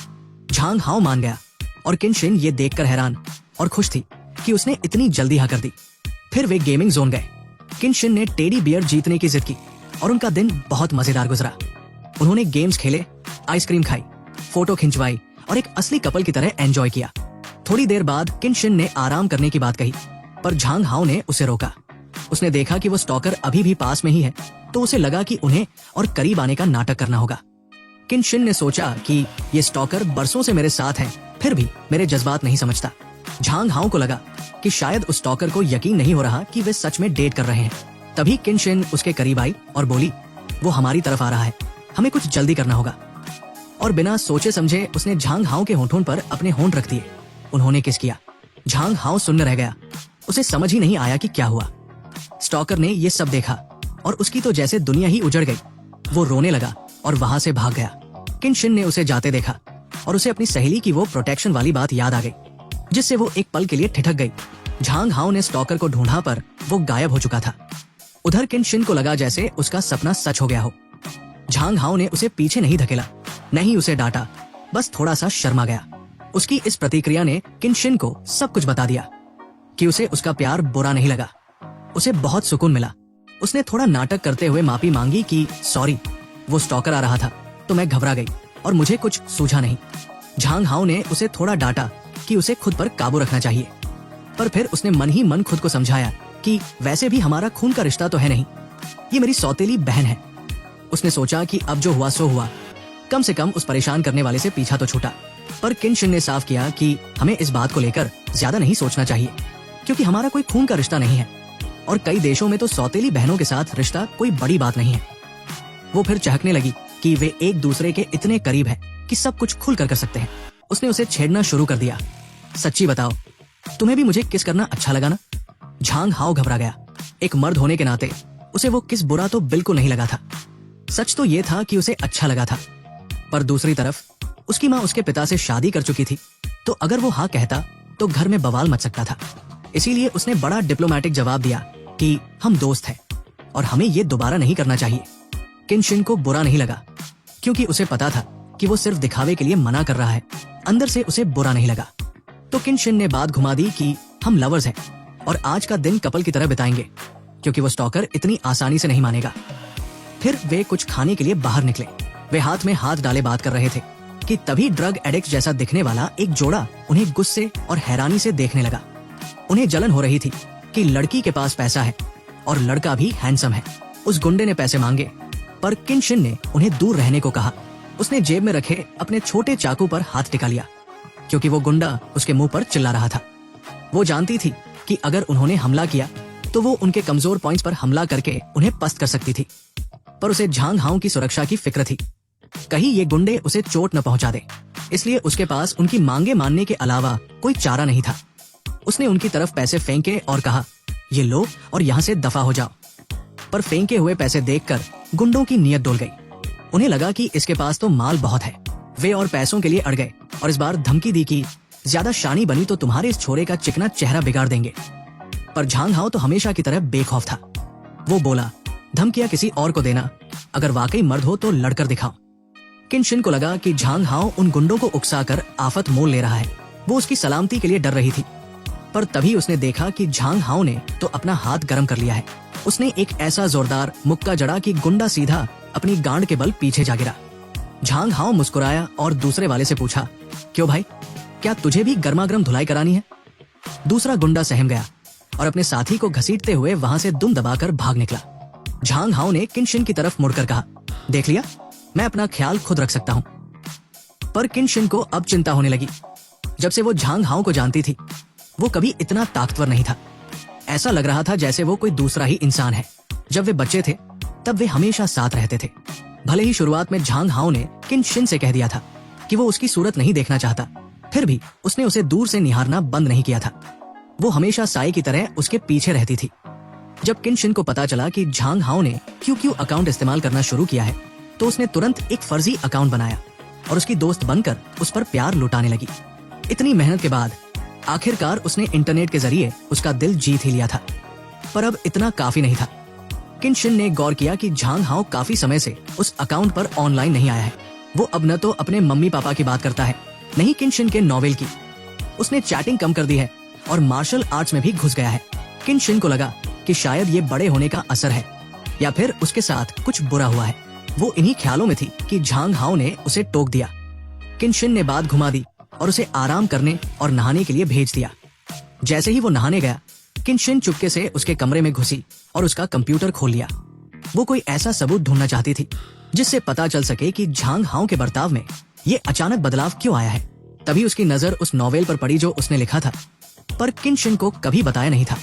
झांग हाओ मान गया और किनशिन ये देखकर हैरान और खुश थी कि उसने इतनी जल्दी हाँ कर दी। फिर वे गेमिंग जोन गए। किनशिन ने टेडी बियर जीतने की जिद की और उनका दिन बहुत मजेदार गुजरा। उन्होंने गेम्स खेले, आइसक्रीम खाई, फोटो खिंचवाई और एक असली कपल की तरह एंजॉय किया। थोड़ी देर बाद किनशिन ने आराम करने की बात कही, पर झांग हाओ ने उसे रोका। उसने देखा कि वो स्टॉकर अभी भी पास में ही है, तो उसे लगा कि उन्हें और करीब आने का नाटक करना होगा। किनशिन ने सोचा कि ये स्टॉकर बरसों से मेरे साथ है, फिर भी मेरे जज्बात नहीं समझता। झांग हाओ को लगा कि शायद उस स्टॉकर को यकीन नहीं हो रहा कि वे सच में डेट कर रहे हैं। तभी किनशिन उसके करीब आई और बोली, वो हमारी तरफ आ रहा है, हमें कुछ जल्दी करना होगा। और बिना सोचे समझे उसने झांग हाओ के होंठों पर अपने होंठ रख दिए। उन्होंने किस किया। झांग हाओ सुन्न रह गया। उसे समझ ही नहीं आया कि क्या हुआ। स्टॉकर ने ये सब देखा और उसकी तो जैसे दुनिया ही उजड़ गई। वो रोने लगा और वहां से भाग गया। किनशिन ने उसे जाते देखा और उसे अपनी सहेली की वो प्रोटेक्शन वाली बात याद आ गई, जिससे वो एक पल के लिए ठिठक गई। झांग हाओ ने स्टॉकर को ढूंढा, पर वो गायब हो चुका था। उधर किनशिन को लगा जैसे उसका सपना सच हो गया हो। झांग हाओ ने उसे पीछे नहीं धकेला, नहीं उसे डांटा, बस थोड़ा सा शर्मा गया। उसकी इस प्रतिक्रिया ने किनशिन को सब कुछ बता दिया कि उसे उसका प्यार बुरा नहीं लगा। उसे बहुत सुकून मिला उसने थोड़ा नाटक करते हुए माफी मांगी कि सॉरी, वो स्टॉकर आ रहा था तो मैं घबरा गई और मुझे कुछ सूझा नहीं। झांग हाओ ने उसे थोड़ा डांटा कि उसे खुद पर काबू रखना चाहिए, पर फिर उसने मन ही मन खुद को समझाया कि वैसे भी हमारा खून का रिश्ता तो है नहीं, ये मेरी सौतेली बहन है। उसने सोचा कि अब जो हुआ सो हुआ, कम से कम उस परेशान करने वाले से पीछा तो छूटा। पर किन शिन ने साफ किया कि हमें इस बात को लेकर ज्यादा नहीं सोचना चाहिए, क्योंकि हमारा कोई खून का रिश्ता नहीं है और कई देशों में तो सौतेली बहनों के साथ रिश्ता कोई बड़ी बात नहीं है। वो फिर चहकने लगी कि वे एक दूसरे के इतने करीब हैं कि सब कुछ खुल कर सकते हैं। उसने उसे छेड़ना शुरू कर दिया। सच्ची बताओ, तुम्हें भी मुझे किस करना अच्छा लगा ना? झांग हाओ घबरा गया। एक मर्द होने के नाते उसे वो किस बुरा तो बिल्कुल नहीं लगा था। सच तो ये था कि उसे अच्छा लगा था, पर दूसरी तरफ उसकी माँ उसके पिता से शादी कर चुकी थी, तो अगर वो हाँ कहता तो घर में बवाल मच सकता था। इसीलिए उसने बड़ा डिप्लोमेटिक जवाब दिया कि हम दोस्त हैं और हमें ये दोबारा नहीं करना चाहिए। किन शिन को बुरा नहीं लगा, क्योंकि उसे पता था कि वो सिर्फ दिखावे के लिए मना कर रहा है। अंदर से उसे बुरा नहीं लगा। तो किन शिन ने बात घुमा दी कि हम लवर्स हैं और आज का दिन कपल की तरह बिताएंगे, क्योंकि वो स्टॉकर इतनी आसानी से नहीं मानेगा। फिर वे कुछ खाने के लिए बाहर निकले। वे हाथ में हाथ डाले बात कर रहे थे कि तभी ड्रग एडिक्ट जैसा दिखने वाला एक जोड़ा उन्हें गुस्से और हैरानी से देखने लगा। उन्हें जलन हो रही थी कि लड़की के पास पैसा है और लड़का भी हैंडसम है। उस गुंडे ने पैसे मांगे, पर किन शिन ने उन्हें दूर रहने को कहा। उसने जेब में रखे अपने छोटे चाकू पर हाथ टिका लिया, क्योंकि वो गुंडा उसके मुंह पर चिल्ला रहा था। वो जानती थी कि अगर उन्होंने हमला किया तो वो उनके कमजोर पॉइंट्स पर हमला करके उन्हें पस्त कर सकती थी। पर उसे झांग हाओ की सुरक्षा की फिक्र थी, कहीं ये गुंडे उसे चोट न पहुंचा दे। इसलिए उसके पास उनकी मांगे मानने के अलावा कोई चारा नहीं था। उसने उनकी तरफ पैसे फेंके और कहा, ये लो और यहाँ से दफा हो जाओ। पर फेंके हुए पैसे देखकर गुंडों की नीयत डोल गई। उन्हें लगा कि इसके पास तो माल बहुत है। वे और पैसों के लिए अड़ गए और इस बार धमकी दी कि ज्यादा शानी बनी तो तुम्हारे इस छोरे का चिकना चेहरा बिगाड़ देंगे। पर झांग हाओ तो हमेशा की तरह बेखौफ था। वो बोला, धमकियां किसी और को देना, अगर वाकई मर्द हो तो लड़कर दिखाओ। किन शिन को लगा कि झांग हाओ उन गुंडों को उकसाकर आफत मोल ले रहा है। वो उसकी सलामती के लिए डर रही थी। पर तभी उसने देखा कि झांग हाओ ने तो अपना हाथ गर्म कर लिया है। उसने एक ऐसा जोरदार मुक्का जड़ा कि गुंडा सीधा अपनी गांड के बल पीछे जा गिरा। झांग हाओ मुस्कुराया और दूसरे वाले से पूछा, क्यों भाई, क्या तुझे भी गर्मागर्म धुलाई करानी है? दूसरा गुंडा सहम गया और अपने साथी को घसीटते हुए वहां से दुम दबाकर भाग निकला। झांग हाओ ने किन शिन की तरफ मुड़कर कहा, देख लिया, मैं अपना ख्याल खुद रख सकता हूँ। पर किन शिन को अब चिंता होने लगी। जब से वो झांग हाओ को जानती थी, वो कभी इतना ताकतवर नहीं था। ऐसा लग रहा था जैसे वो कोई दूसरा ही इंसान है। जब वे बच्चे थे तब वे हमेशा साथ रहते थे। भले ही शुरुआत में झांग हाओ ने किन शिन से कह दिया था कि वो उसकी सूरत नहीं देखना चाहता, फिर भी उसने उसे दूर से निहारना बंद नहीं किया था। वो हमेशा साई की तरह उसके पीछे रहती थी। जब किन शिन को पता चला कि झांग हाओ ने QQ अकाउंट इस्तेमाल करना शुरू किया है, तो उसने तुरंत एक फर्जी अकाउंट बनाया और उसकी दोस्त बनकर उस पर प्यार लुटाने लगी। इतनी मेहनत के बाद आखिरकार उसने इंटरनेट के जरिए उसका दिल जीत ही लिया था। पर अब इतना काफी नहीं था। किन शिन ने गौर किया कि झांग हाओ काफी समय से उस अकाउंट पर ऑनलाइन नहीं आया है। वो अब न तो अपने मम्मी पापा की बात करता है, नहीं किन शिन के नॉवेल की। उसने चैटिंग कम कर दी है और मार्शल आर्ट्स में भी घुस गया है। किन शिन को लगा कि शायद ये बड़े होने का असर है या फिर उसके साथ कुछ बुरा हुआ है। वो इन्हीं ख्यालों में थी कि झांग हाओ ने उसे टोक दिया। किन शिन ने बात घुमा दी और उसे आराम करने और नहाने के लिए भेज दिया। जैसे ही वो नहाने गया, किन शिन चुपके से उसके कमरे में घुसी और उसका कंप्यूटर खोल लिया। वो कोई ऐसा सबूत ढूंढना चाहती थी जिससे पता चल सके कि झांग हाओ के बर्ताव में ये अचानक बदलाव क्यों आया है। तभी उसकी नजर उस नॉवेल पर पड़ी जो उसने लिखा था, पर किन शिन को कभी बताया नहीं था।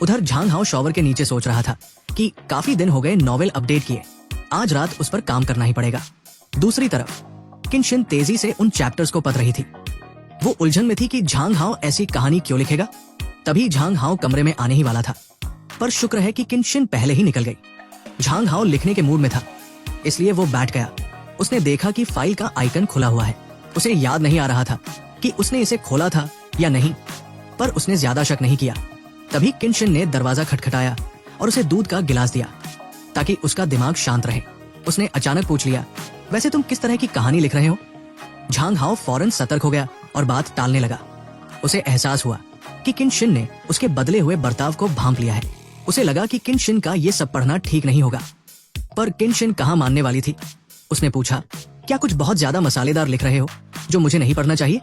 उधर झांग हाओ शॉवर के नीचे सोच रहा था कि काफी दिन हो गए नॉवेल अपडेट किए, आज रात उस पर काम करना ही पड़ेगा। दूसरी तरफ किन शिन तेजी से उन चैप्टर्स को पढ़ रही थी। वो उलझन में थी कि झांग हाओ ऐसी कहानी क्यों लिखेगा। तभी झांग हाओ कमरे में आने ही वाला था, पर शुक्र है कि किन शिन पहले ही निकल गई। झांग हाओ लिखने के मूड में था, इसलिए वो बैठ गया। उसने देखा कि फाइल का आइकन खुला हुआ है। उसे याद नहीं आ रहा था कि उसने इसे खोला था या नहीं, पर उसने ज्यादा शक नहीं किया। तभी किन शिन ने दरवाजा खटखटाया और उसे दूध का गिलास दिया ताकि उसका दिमाग शांत रहे। उसने अचानक पूछ लिया, वैसे तुम किस तरह की कहानी लिख रहे हो? झांग हाओ फौरन सतर्क हो गया और बात टालने लगा। उसे एहसास हुआ कि किन शिन ने उसके बदले हुए बर्ताव को भांप लिया है। उसे लगा कि किनशिन का ये सब पढ़ना ठीक नहीं होगा, पर किनशिन कहाँ मानने वाली थी। उसने पूछा, क्या कुछ बहुत ज्यादा मसालेदार लिख रहे हो जो मुझे नहीं पढ़ना चाहिए?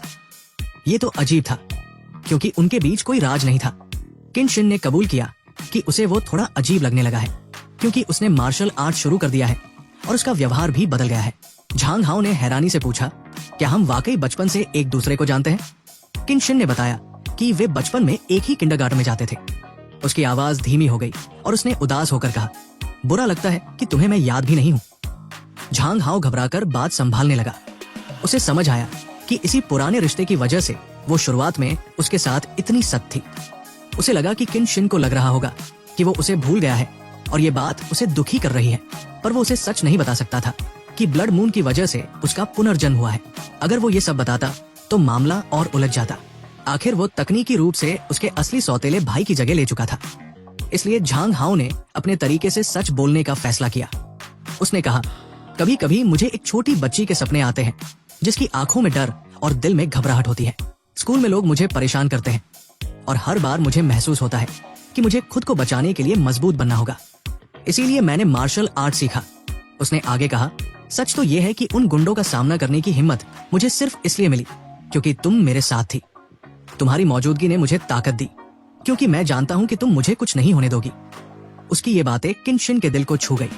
ये तो अजीब था, क्योंकि उनके बीच कोई राज नहीं था। किनशिन ने कबूल किया कि उसे वो थोड़ा अजीब लगने लगा है, क्योंकि उसने मार्शल आर्ट शुरू कर दिया है और उसका व्यवहार भी बदल गया है। झांग हाओ ने हैरानी से पूछा, क्या हम वाकई बचपन से एक दूसरे को जानते हैं? किनशिन ने बताया कि वे बचपन में एक ही किंडरगार्टन में जाते थे। उसकी आवाज धीमी हो गई और उसने उदास होकर कहा, बुरा लगता है कि तुम्हें मैं याद भी नहीं हूँ। झांग हाओ घबराकर बात संभालने लगा। उसे समझ आया कि इसी पुराने रिश्ते की वजह से वो शुरुआत में उसके साथ इतनी सख्त थी। उसे लगा कि किनशिन को लग रहा होगा कि वो उसे भूल गया है और ये बात उसे दुखी कर रही है, पर वो उसे सच नहीं बता सकता था कि ब्लड मून की वजह से उसका पुनर्जन्म हुआ है। अगर वो ये सब बताता तो मामला और उलझ जाता। आखिर वो तकनीकी रूप से उसके असली सौतेले भाई की जगह ले चुका था। इसलिए झांग हाओ ने अपने तरीके से सच बोलने का फैसला किया। उसने कहा, कभी कभी मुझे एक छोटी बच्ची के सपने आते हैं जिसकी आंखों में डर और दिल में घबराहट होती है। स्कूल में लोग मुझे परेशान करते हैं और हर बार मुझे महसूस होता है कि मुझे खुद को बचाने के लिए मजबूत बनना होगा। इसीलिए मैंने मार्शल आर्ट सीखा। उसने आगे कहा, सच तो यह है कि उन गुंडों का सामना करने की हिम्मत मुझे सिर्फ इसलिए मिली क्योंकि तुम मेरे साथ थी। तुम्हारी मौजूदगी ने मुझे ताकत दी, क्योंकि मैं जानता हूं कि तुम मुझे कुछ नहीं होने दोगी। उसकी ये बातें किनशिन के दिल को छू गई।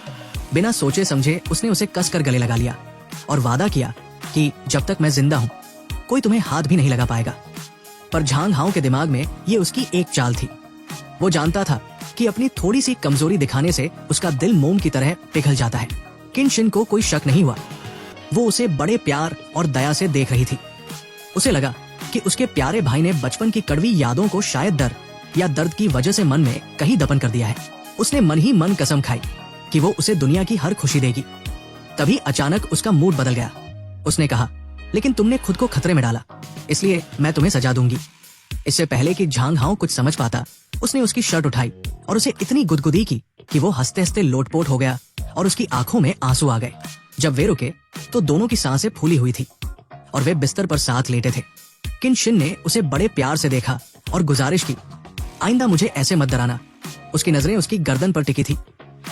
बिना सोचे समझे उसने उसे कसकर गले लगा लिया और वादा किया कि जब तक मैं जिंदा हूं कोई तुम्हें हाथ भी नहीं लगा पाएगा। पर झांग हाओ के दिमाग में ये उसकी एक चाल थी। वो जानता था कि अपनी थोड़ी सी कमजोरी दिखाने से उसका दिल मोम की तरह पिघल जाता है। किनशिन को कोई शक नहीं हुआ। वो उसे बड़े प्यार और दया से देख रही थी। उसे लगा कि उसके प्यारे भाई ने बचपन की कड़वी यादों को शायद डर या दर्द की वजह से मन में कहीं दफन कर दिया है। उसने मन ही मन कसम खाई कि वो उसे दुनिया की हर खुशी देगी। तभी अचानक उसका मूड बदल गया। उसने कहा, लेकिन तुमने खुद को खतरे में डाला, इसलिए मैं तुम्हें सजा दूंगी। इससे पहले कि झांग हाओ कुछ समझ पाता, उसने उसकी शर्ट उठाई और उसे इतनी गुदगुदी की कि वो हंसते हंसते लोटपोट हो गया और उसकी आंखों में आंसू आ गए। जब वे रुके तो दोनों की सांसें फूली हुई थी और वे बिस्तर पर साथ लेटे थे। किनशिन ने उसे बड़े प्यार से देखा और गुजारिश की, आइंदा मुझे ऐसे मत डराना। उसकी नजरें उसकी गर्दन पर टिकी थी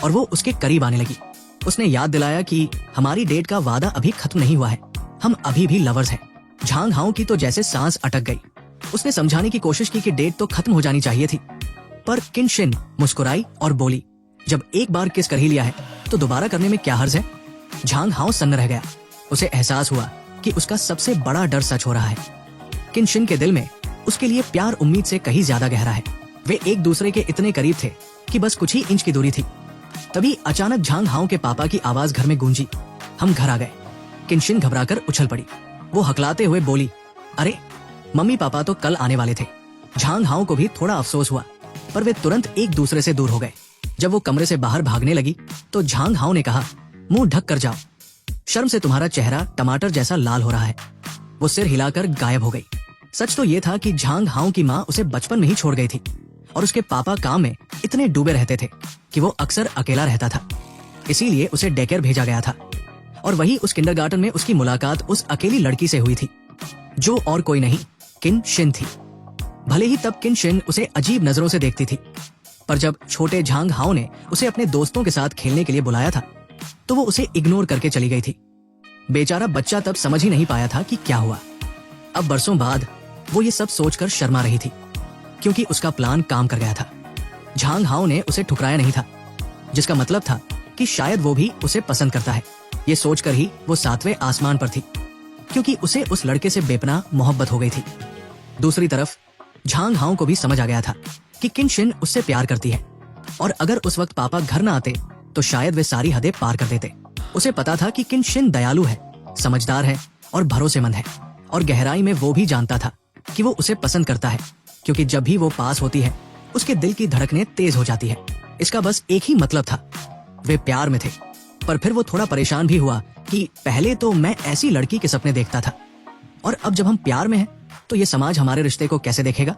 और वो उसके करीब आने लगी। उसने याद दिलाया कि हमारी डेट का वादा अभी खत्म नहीं हुआ है, हम अभी भी लवर्स हैं। झांग हाओ की तो जैसे सांस अटक गई। उसने समझाने की कोशिश की कि डेट तो खत्म हो जानी चाहिए थी, पर किनशिन मुस्कुराई और बोली, जब एक बार किस कर ही लिया है तो दोबारा करने में क्या हर्ज है? झांग हाओ सन्न रह गया। उसे एहसास हुआ कि उसका सबसे बड़ा डर सच हो रहा है। किनशिन के दिल में उसके लिए प्यार उम्मीद से कहीं ज्यादा गहरा है। वे एक दूसरे के इतने करीब थे कि बस कुछ ही इंच की दूरी थी। तभी अचानक झांग हाओ के पापा की आवाज घर में गूंजी, हम घर आ गए। किनशिन घबराकर उछल पड़ी। वो हकलाते हुए बोली, अरे मम्मी पापा तो कल आने वाले थे। झांग हाओ को भी थोड़ा अफसोस हुआ, पर वे तुरंत एक दूसरे से दूर हो गए। जब वो कमरे से बाहर भागने लगी तो झांग हाओ ने कहा, मुंह ढक कर जाओ, शर्म से तुम्हारा चेहरा टमाटर जैसा लाल हो रहा है। वो सिर हिलाकर गायब हो गई। सच तो ये था कि झांग हाओ की माँ उसे बचपन में ही छोड़ गई थी और उसके पापा काम में इतने डूबे रहते थे कि वो अक्सर अकेला रहता था। इसीलिए उसे डेकेयर भेजा गया था और वही उस किंडरगार्टन में उसकी मुलाकात उस अकेली लड़की से हुई थी, जो और कोई नहीं किनशिन थी। भले ही तब किनशिन उसे अजीब नजरों से देखती थी, पर जब छोटे झांग हाओ ने उसे अपने दोस्तों के साथ खेलने के लिए बुलाया था तो वो उसे इग्नोर करके चली गई थी। बेचारा बच्चा तब समझ ही नहीं पाया था कि क्या हुआ। अब बरसों बाद वो ये सब सोचकर शर्मा रही थी, क्योंकि उसका प्लान काम कर गया था। झांग हाओ ने उसे ठुकराया नहीं था, जिसका मतलब था कि शायद वो भी उसे पसंद करता है। ये सोचकर ही वो 7वें आसमान पर थी, क्योंकि उसे उस लड़के से बेपनाह मोहब्बत हो गई थी। दूसरी तरफ झांग हाओ को भी समझ आ गया था कि किनशिन उससे प्यार करती है और अगर उस वक्त पापा घर न आते तो शायद वे सारी हदें पार कर देते। उसे पता था कि किनशिन दयालु है, समझदार है और भरोसेमंद है, और गहराई में वो भी जानता था कि वो उसे पसंद करता है, क्योंकि जब भी वो पास होती है उसके दिल की धड़कनें तेज हो जाती है। इसका बस एक ही मतलब था, वे प्यार में थे। पर फिर वो थोड़ा परेशान भी हुआ कि पहले तो मैं ऐसी लड़की के सपने देखता था और अब जब हम प्यार में हैं तो ये समाज हमारे रिश्ते को कैसे देखेगा।